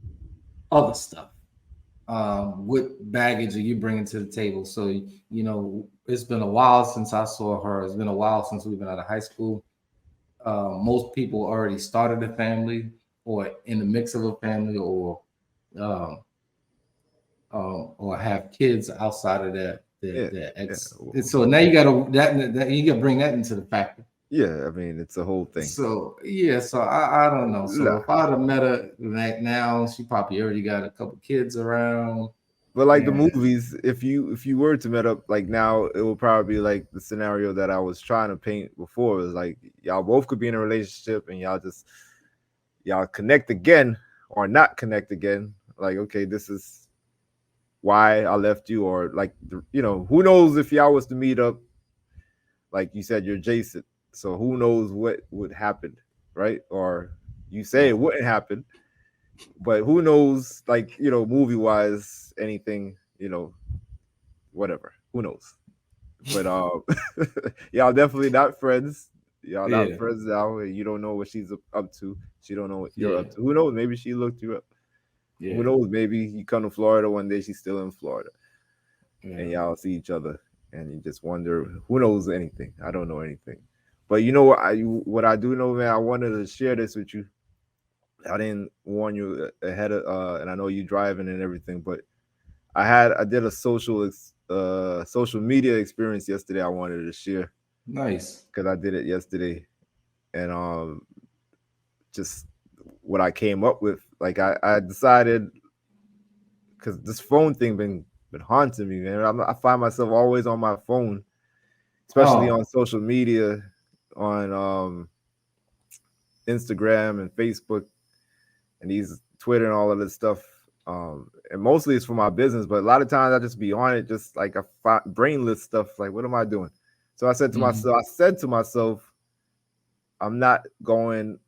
B: other stuff. What baggage are you bringing to the table? So it's been a while since I saw her. It's been a while since we've been out of high school. Most people already started a family or in the mix of a family, um, or have kids outside of that.
A: yeah,
B: That
A: yeah.
B: ex. And so now you got to that you got to bring that into the factor.
A: Yeah, I mean, it's a whole thing.
B: So yeah, so I don't know. So
A: Nah.
B: if I'd have met her like now, she probably already got a couple kids around,
A: But like the
B: and
A: movies, if you were to met up like now, it will probably be like the scenario that I was trying to paint before. Is like y'all both could be in a relationship and y'all connect again or not connect again. Like, okay, this is why I left you, or like who knows if y'all was to meet up, like you said, you're Jason. So who knows what would happen, right? Or you say
B: yeah,
A: it wouldn't happen, but who knows, like, movie wise, anything, whatever. Who knows? But y'all definitely not friends. Y'all not
B: yeah,
A: friends now. You don't know what she's up to. She don't know what you're
B: yeah,
A: up to. Who knows? Maybe she looked you up. Who
B: yeah,
A: knows? Maybe you come to Florida one day. She's still in Florida, and
B: yeah.
A: y'all see each other, and you just wonder. Who knows anything? I don't know anything. But you know what? I do know, man. I wanted to share this with you. I didn't warn you ahead of, and I know you driving and everything, but I did a social media experience yesterday. I wanted to share
B: Nice.
A: because I did it yesterday, and just what I came up with. Like I decided because this phone thing been haunting me, man. I find myself always on my phone, especially
B: Oh,
A: on social media, on Instagram and Facebook and these Twitter and all of this stuff. And mostly it's for my business, but a lot of times I just be on it, just like brainless stuff. Like, what am I doing? So
B: mhm.
A: I said to myself, I'm not going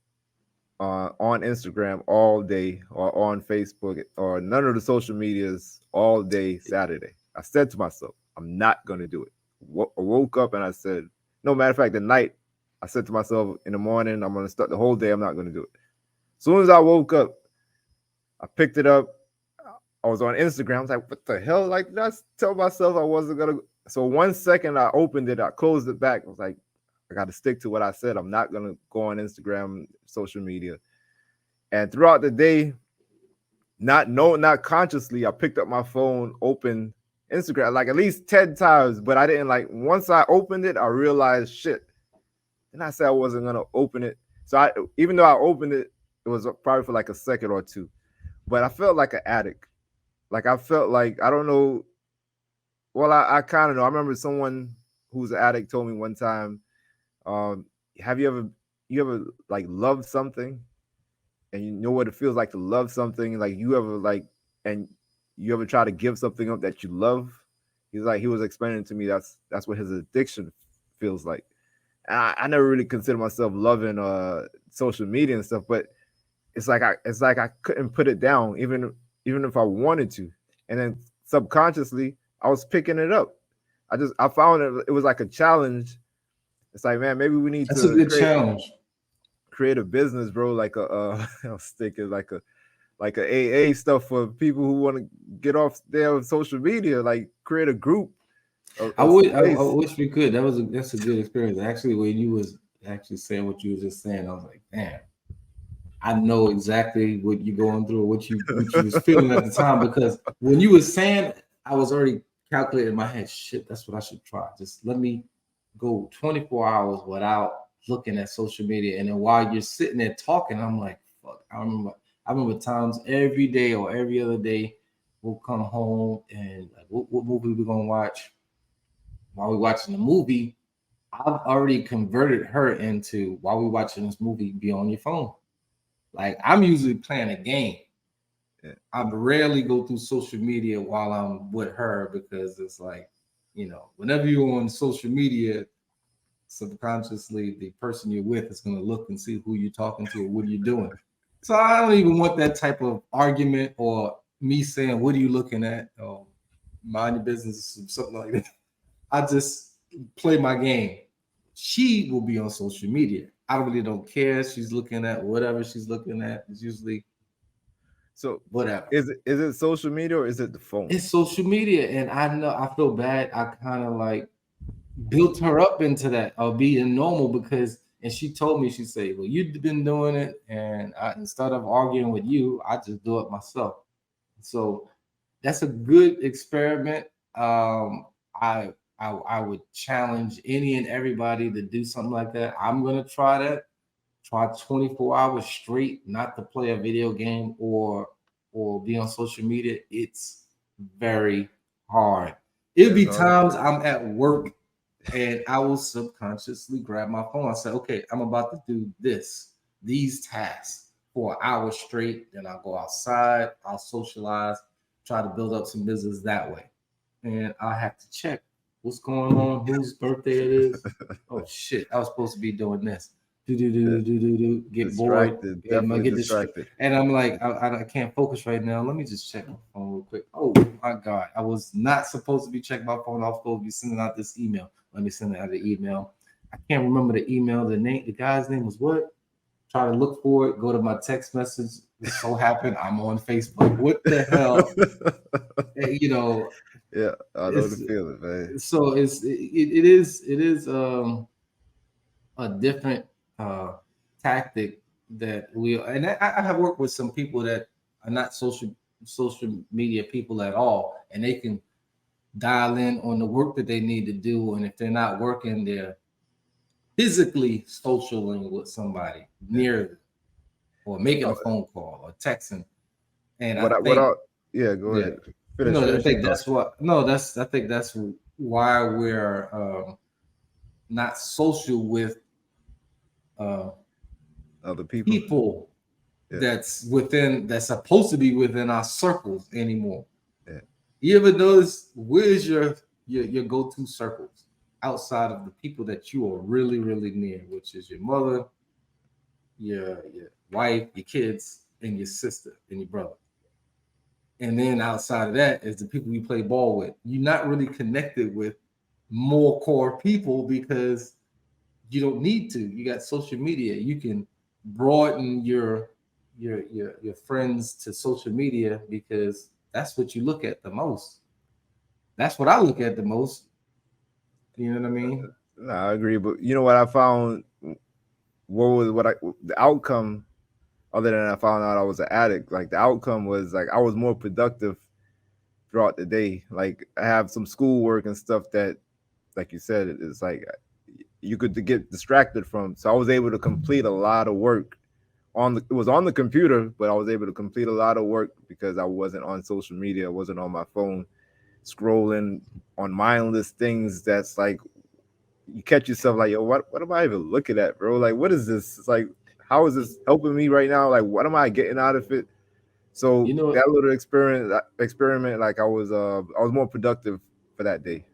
A: on Instagram all day or on Facebook or none of the social medias all day Saturday. I said to myself, I'm not going to do it. I woke up and I said, no, matter of fact, the night, I said to myself in the morning, I'm going to start the whole day. I'm not going to do it. As soon as I woke up, I picked it up. I was on Instagram. I was like, what the hell? Like, did I tell myself I wasn't going to? So 1 second I opened it, I closed it back. I was like, I got to stick to what I said. I'm not going to go on Instagram, social media. And throughout the day, not consciously, I picked up my phone, opened, Instagram like at least 10 times, but I didn't like once I opened it, I realized shit. And I said I wasn't gonna open it. So I even though I opened it, it was probably for like a second or two. But I felt like an addict. Like I felt like I don't know. Well, I kind of know. I remember someone who's an addict told me one time, um, have you ever like loved something and you know what it feels like to love something? Like you ever like and you ever try to give something up that you love? He's like he was explaining to me that's what his addiction feels like. I never really consider myself loving social media and stuff, but it's like I couldn't put it down even if I wanted to. And then subconsciously I was picking it up. I found it was like a challenge. It's like, man, maybe we need
B: That's a
A: to
B: good challenge.
A: create a business, bro, like a I was thinking like a AA stuff for people who want to get off their social media, like create a group,
B: I
A: a
B: would. I
A: space.
B: wish we could. That's a good experience. Actually, when you was actually saying what you was just saying, I was like, damn, I know exactly what you're going through, what you was feeling at the time. Because when you was saying, I was already calculating in my head. Shit, that's what I should try. Just let me go 24 hours without looking at social media, and then while you're sitting there talking, I'm like, fuck. I remember times every day or every other day, we'll come home and like, what movie we gonna watch? While we watching the movie, I've already converted her into while we watching this movie, be on your phone. Like I'm usually playing a game.
A: Yeah.
B: I rarely go through social media while I'm with her because it's like, whenever you're on social media, subconsciously the person you're with is going to look and see who you're talking to or what you're doing. So I don't even want that type of argument or me saying, "What are you looking at?" or "Mind your business," or something like that. I just play my game. She will be on social media. I really don't care. She's looking at whatever she's looking at. It's usually
A: So
B: whatever.
A: is it social media or is it the phone?
B: It's social media, and I know I feel bad. I kind of like built her up into that of being normal because, and she told me, she said, "Well, you've been doing it, and instead of arguing with you, I just do it myself." So that's a good experiment. I I would challenge any and everybody to do something like that. I'm gonna try that. Try 24 hours straight, not to play a video game or be on social media. It's very hard. It'll
A: It's
B: be
A: hard.
B: times I'm at work and I will subconsciously grab my phone. I say, okay, I'm about to do these tasks for an hour straight. Then I'll go outside, I'll socialize, try to build up some business that way. And I have to check what's going on, whose birthday it is. Oh shit, I was supposed to be doing this. Do, get bored
A: Distracted,
B: and I
A: definitely
B: get this,
A: distracted.
B: and I'm like, I can't focus right now. Let me just check my phone real quick. Oh my god, I was not supposed to be checking my phone. I was supposed to be sending out this email. Let me send out the email. I can't remember the email. The guy's name was what? Try to look for it. Go to my text message. It so happened I'm on Facebook. What the hell? You know,
A: Yeah, I know the
B: it's
A: feeling, man.
B: so it is a different uh tactic that we, and I have worked with some people that are not social media people at all, and they can dial in on the work that they need to do, and if they're not working, they're physically socialing with somebody
A: Yeah.
B: near them or making
A: No,
B: a phone call or texting. And I
A: what
B: think,
A: I yeah, go
B: yeah,
A: ahead. Finish your thought.
B: I think that's why we're not social with uh,
A: Other people.
B: people
A: Yeah,
B: that's supposed to be within our circles anymore.
A: yeah.
B: You ever notice where's your go-to circles outside of the people that you are really really near, which is your mother, your wife, your kids, and your sister and your brother. And then outside of that is the people you play ball with. You're not really connected with more core people because you don't need to. You got social media. You can broaden your friends to social media because that's what you look at the most. That's what I look at the most. You know what I mean?
A: No, I agree. But you know what I found? What was what I the outcome? Other than I found out I was an addict, like the outcome was like I was more productive throughout the day. Like I have some schoolwork and stuff that, like you said, it's like you could get distracted from. So I was able to complete a lot of work on the. It was on the computer, but I was able to complete a lot of work because I wasn't on social media. I wasn't on my phone scrolling on mindless things. That's like you catch yourself like, yo, what am I even looking at, bro? Like, what is this? It's like, how is this helping me right now? Like, what am I getting out of it? So
B: You know
A: that
B: what?
A: little experiment, like I was more productive for that day.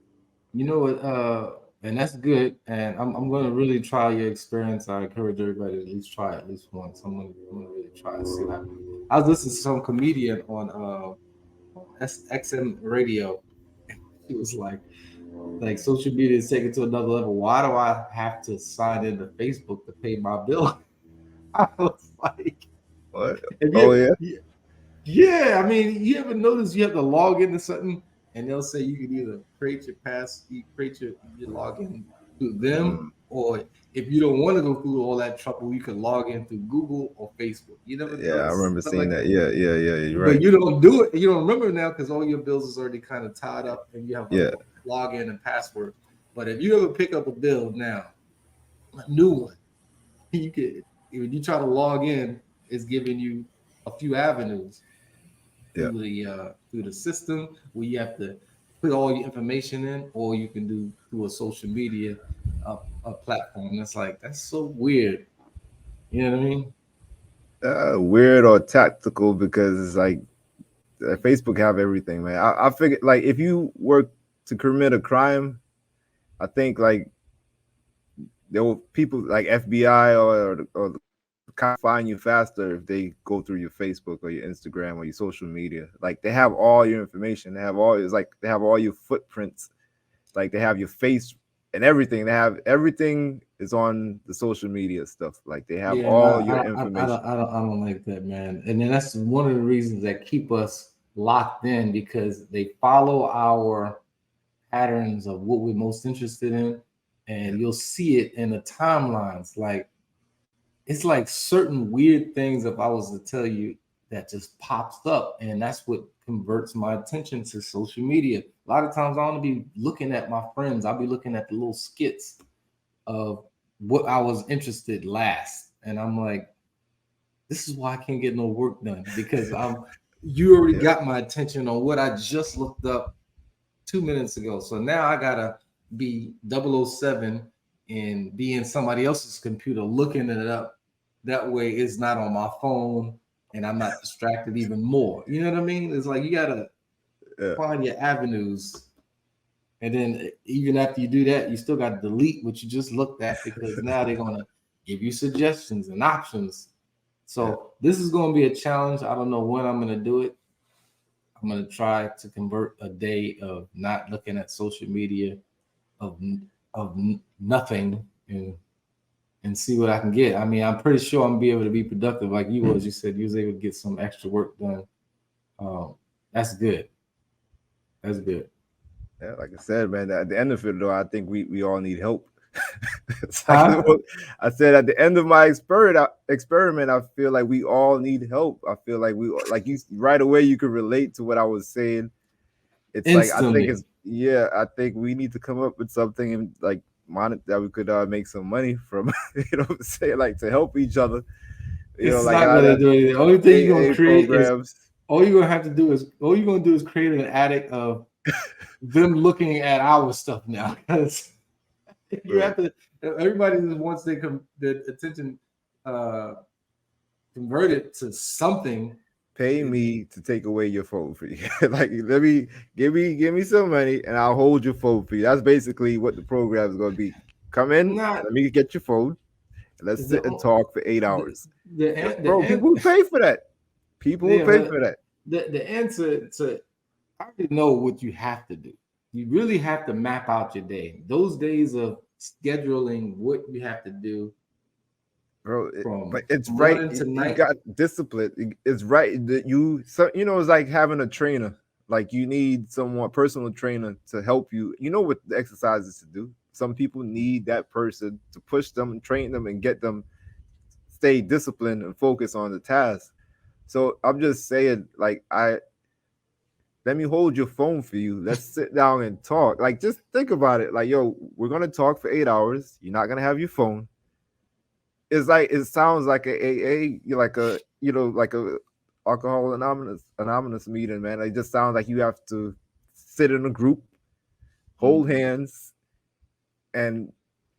B: You know what? And that's good. And I'm gonna really try your experience. I encourage everybody to at least try it at least once. I'm gonna really try to see what happens. I was listening to some comedian on XM radio. He was like social media is taken to another level. Why do I have to sign into Facebook to pay my bill? I was like,
A: What?
B: if
A: Oh
B: you,
A: yeah,
B: yeah, I mean, you ever notice you have to log into something and they'll say you can either create your login through them,
A: mm,
B: or if you don't want to go through all that trouble, you can log in through Google or Facebook. You never
A: yeah. I
B: notice
A: remember
B: stuff
A: seeing
B: like
A: that.
B: that?
A: Yeah, yeah, yeah. You're right.
B: But you don't do it. You don't remember now because all your bills is already kind of tied up and you have a
A: Yeah,
B: login and password. But if you ever pick up a bill now, a new one, you can when you try to log in, it's giving you a few avenues
A: yeah.
B: through the system where you have to put all your information in, or you can do through a social media a platform. That's like that's so weird. You know what I mean?
A: Weird or tactical because it's like Facebook have everything, man. I figured like if you were to commit a crime, I think like there were people like FBI or the cops find you faster if they go through your Facebook or your Instagram or your social media. Like they have all your information. They have all it's like they have all your footprints. Like they have your face and everything. They have everything is on the social media stuff. Like they have
B: Yeah, and
A: all your information.
B: I don't like that, man. And then that's one of the reasons that keep us locked in because they follow our patterns of what we're most interested in, and you'll see it in the timelines. Like it's like certain weird things. If I was to tell you that just pops up, and that's what converts my attention to social media. A lot of times I don't be looking at my friends. I'll be looking at the little skits of what I was interested last, and I'm like, this is why I can't get no work done because I'm you already
A: Yeah,
B: got my attention on what I just looked up 2 minutes ago. So now I gotta be 007 and be in somebody else's computer looking it up. That way it's not on my phone and I'm not distracted even more. You know what I mean? It's like you gotta
A: yeah,
B: find your avenues. And then even after you do that, you still got to delete what you just looked at because now they're gonna give you suggestions and options.
A: yeah.
B: So this is gonna be a challenge. I don't know when I'm gonna do it. I'm gonna try to convert a day of not looking at social media of nothing and see what I can get. I mean, I'm pretty sure I'm gonna be able to be productive like you was. You said you was able to get some extra work done. Um, that's good. That's good.
A: Yeah, like I said, man, at the end of it though, I think we all need help. It's like
B: Huh?
A: I said at the end of my experiment, I feel like we all need help. I feel like we like you right away you could relate to what I was saying. It's like I think
B: Instantly.
A: it's yeah, I think we need to come up with something and like that we could make some money from. You know what I'm saying? Like to help each other. You know,
B: It's
A: like
B: not
A: how
B: gonna
A: that
B: do anything. The only thing you're gonna
A: AA
B: create is
A: programs.
B: all you're gonna do is create an addict of them looking at our stuff now because you
A: Right.
B: have to. Everybody just wants their attention uh, converted to something.
A: Pay me to take away your phone for you. Like give me some money and I'll hold your phone for you. That's basically what the program is gonna be. Come in and
B: Not
A: let me get your phone and let's
B: the
A: sit and talk for eight
B: the
A: hours. Bro,
B: the
A: people will pay for that. People will
B: yeah,
A: pay
B: but
A: for that.
B: the answer to I already know what you have to do. You really have to map out your day. Those days of scheduling what you have to do
A: Bro.
B: from
A: But it's right.
B: morning to
A: You
B: night.
A: got discipline. It's right that you. So you know, it's like having a trainer. Like you need someone, personal trainer, to help you. You know what the exercises to do. Some people need that person to push them and train them and get them stay disciplined and focus on the task. So I'm just saying, like let me hold your phone for you. Let's sit down and talk. Like, just think about it. Like, yo, we're gonna talk for 8 hours. You're not gonna have your phone. It's like it sounds like a AA, like a like a alcohol anonymous meeting, man. It just sounds like you have to sit in a group, hold hands, and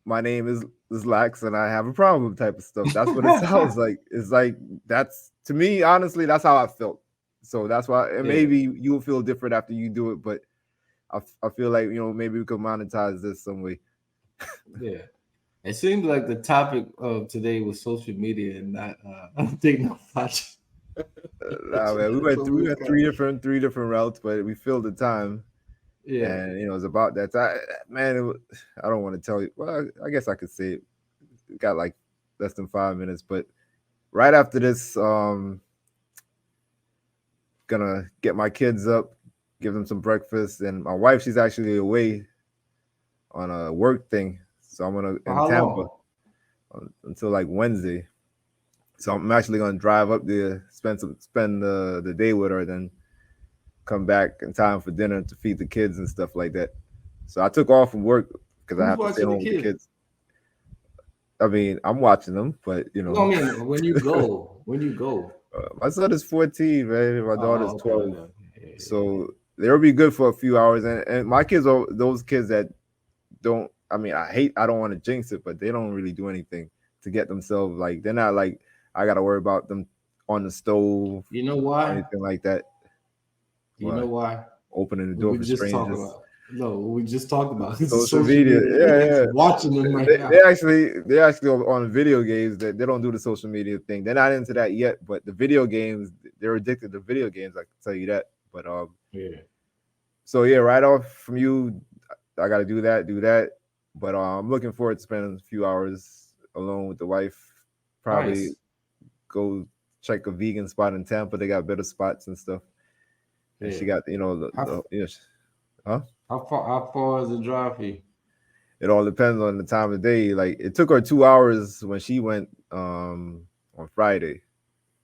A: my name is Lax, and I have a problem type of stuff. That's what it sounds like. It's like that's to me, honestly, that's how I felt. So that's why, and
B: Yeah,
A: maybe you'll feel different after you do it, but I feel like maybe we could monetize this some way.
B: yeah. It seems like the topic of today was social media and not technology.
A: Nah, man,
B: That's what
A: we
B: we
A: went
B: got.
A: three different routes, but we filled the time,
B: Yeah.
A: and it's about that time. Man, I don't want to tell you. Well, I guess I could say it. It got like less than 5 minutes, but right after this, gonna get my kids up, give them some breakfast, and my wife, she's actually away on a work thing, so I'm gonna
B: For
A: in
B: how
A: Tampa
B: long?
A: until like Wednesday. So I'm actually gonna drive up there, spend the day with her, then come back in time for dinner to feed the kids and stuff like that. So I took off from work because I
B: Who's
A: have to stay
B: watching the
A: home with the
B: kids?
A: kids. I mean, I'm watching them, but
B: No, I mean when you go, when you go.
A: my son is 14, man. My daughter's
B: Okay,
A: 12,
B: okay. Yeah, yeah,
A: so they'll be good for a few hours. And my kids are those kids that don't. I mean, I don't want to jinx it, but they don't really do anything to get themselves like they're not like I got to worry about them on the stove
B: you know
A: or
B: why?
A: anything like that.
B: You know
A: What
B: why?
A: opening the
B: What
A: door
B: we
A: for
B: just talked
A: strangers?
B: about. No, what we just talked about. It's the
A: Social
B: social
A: media,
B: media.
A: yeah,
B: You're
A: yeah.
B: actually watching them right
A: They
B: now.
A: actually on video games that they don't do the social media thing. They're not into that yet, but the video games they're addicted to video games. I can tell you that. But
B: Yeah.
A: so yeah, right off from you, I got to do that. But I'm looking forward to spending a few hours alone with the wife. Probably
B: Nice.
A: go check a vegan spot in Tampa. They got better spots and stuff. And she
B: Yeah.
A: got
B: How
A: huh?
B: how far is the drive for you?
A: It all depends on the time of day. Like it took her 2 hours when she went on Friday,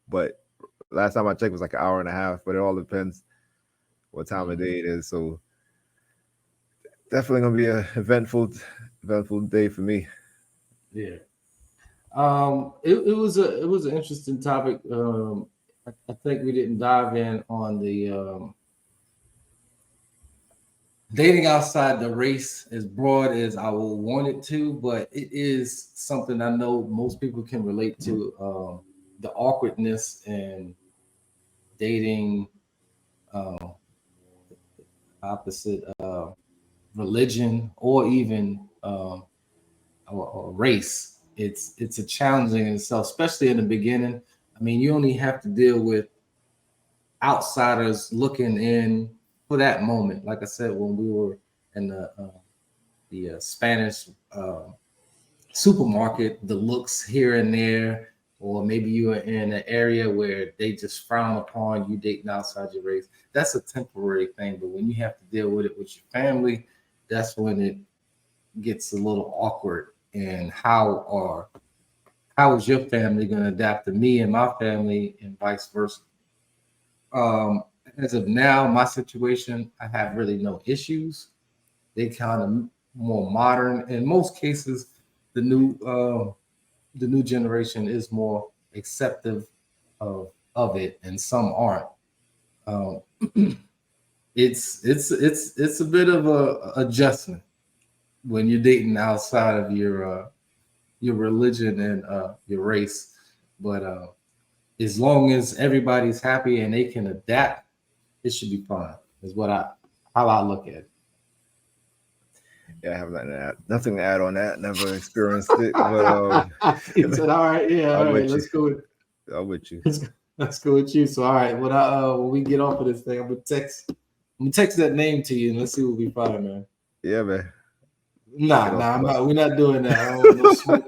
A: but last time I checked was like an hour and a half. But it all depends what time of
B: Mhm.
A: day it is. So definitely gonna be a eventful day for me.
B: Yeah. It was an interesting topic. I think we didn't dive in on the dating outside the race as broad as I would want it to, but it is something I know most people can relate to. The awkwardness and dating uh, opposite religion or even or race. It's a challenging in itself, especially in the beginning. I mean, you only have to deal with outsiders looking in for that moment. Like I said, when we were in the Spanish supermarket, the looks here and there, or maybe you are in an area where they just frown upon you dating outside your race. That's a temporary thing, but when you have to deal with it with your family, that's when it gets a little awkward. And how is your family going to adapt to me and my family, and vice versa? Um, as of now, my situation, I have really no issues. They kind of more modern. In most cases, the new uh, the new generation is more acceptive of it, and some aren't. Um, it's a bit of a adjustment when you're dating outside of your religion and your race, but as long as everybody's happy and they can adapt, it should be fine. Is what I how I look at it.
A: Yeah, I have nothing to add on that. Never experienced it, but
B: He said, "All right, yeah, all
A: I'm
B: right,
A: with you.
B: let's go with
A: I'm with you.
B: let's go with you." So, all right, when we get off of this thing, I'm gonna text that name to you, and let's see what we find, man.
A: Yeah, man. Get
B: Nah,
A: off
B: nah, I'm
A: my.
B: not. We're not doing that. I don't want no smoke.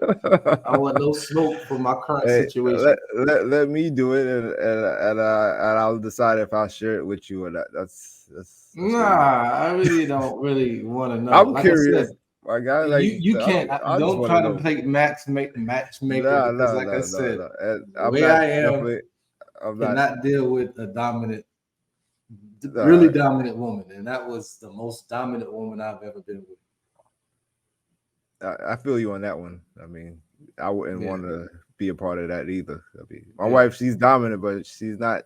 B: I don't want no smoke from my current
A: Hey,
B: situation.
A: let me do it, and I'll decide if I'll share it with you or not. That's what we.
B: Nah, I really don't really want to know.
A: I'm
B: Like I said,
A: curious, my guy. Like
B: you can't.
A: I just
B: Don't
A: want to
B: try to
A: know.
B: play matchmaker
A: No,
B: because,
A: no,
B: like I
A: no, no,
B: said,
A: no. And
B: the
A: I'm
B: way
A: not
B: I am
A: definitely. I'm not.
B: cannot deal with a dominant really dominant woman, and that was the most dominant woman I've ever been with.
A: I feel you on that one. I mean, I wouldn't
B: Yeah.
A: want to be a part of that either. I mean, my
B: Yeah.
A: wife, she's dominant, but she's not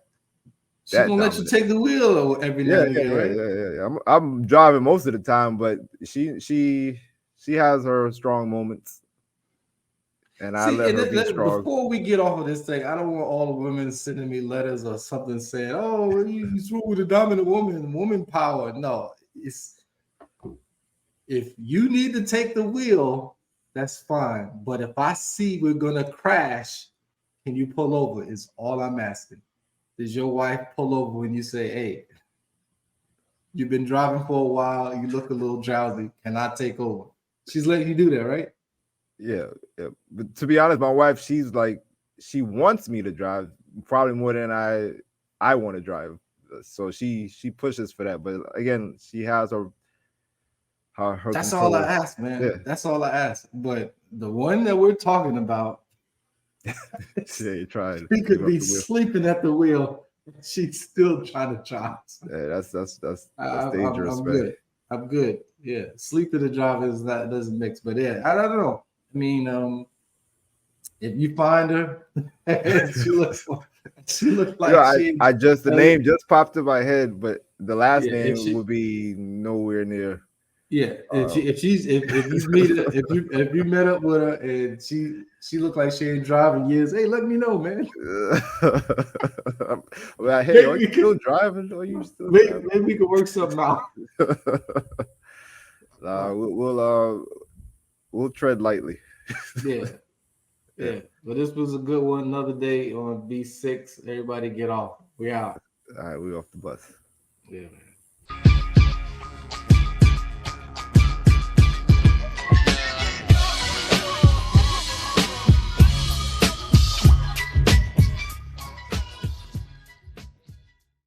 B: She
A: that
B: gonna let you
A: dominant.
B: take the wheel every now
A: Yeah,
B: and
A: yeah,
B: again,
A: yeah,
B: right?
A: yeah, yeah. I'm driving most of the time, but she has her strong moments, and I
B: See,
A: let
B: and
A: her be strong.
B: before we get off of this thing, I don't want all the women sending me letters or something saying, "Oh, you screw with a dominant woman power." No, it's if you need to take the wheel, that's fine. But if I see we're gonna crash, can you pull over? Is all I'm asking. Does your wife pull over when you say, "Hey, you've been driving for a while, you look a little drowsy. Can I take over?" She's letting you do that, right?
A: Yeah, yeah. But to be honest, my wife, she's like, she wants me to drive probably more than I want to drive. So she pushes for that. But again, she has her
B: That's all I
A: control.
B: ask, man.
A: Yeah,
B: That's all I ask. But the one that we're talking about,
A: she ain't trying to
B: she
A: give
B: could
A: up
B: be
A: the wheel.
B: sleeping at the wheel. She's still trying to drive.
A: Yeah, that's dangerous,
B: I'm
A: man.
B: good. I'm good. Yeah, sleeping and driving is not doesn't mix. But yeah, I don't know. I mean, if you find her, and she looks
A: You know,
B: like she,
A: I just the
B: uh,
A: name just popped in my head, but the last
B: yeah. If
A: name
B: she,
A: would be nowhere near.
B: yeah,
A: Uh,
B: if you meet her, if you met up with her and she looked like she ain't driving years, hey, let me know, man.
A: well, hey,
B: Maybe
A: are you
B: we
A: still
B: can
A: driving? Are you still driving?
B: maybe we can work something out.
A: Nah,
B: Oh,
A: we'll tread lightly.
B: yeah,
A: Yeah.
B: yeah. But this was a good one. Another day on B6. Everybody get off. We out.
A: All right, we off the bus.
B: Yeah, man.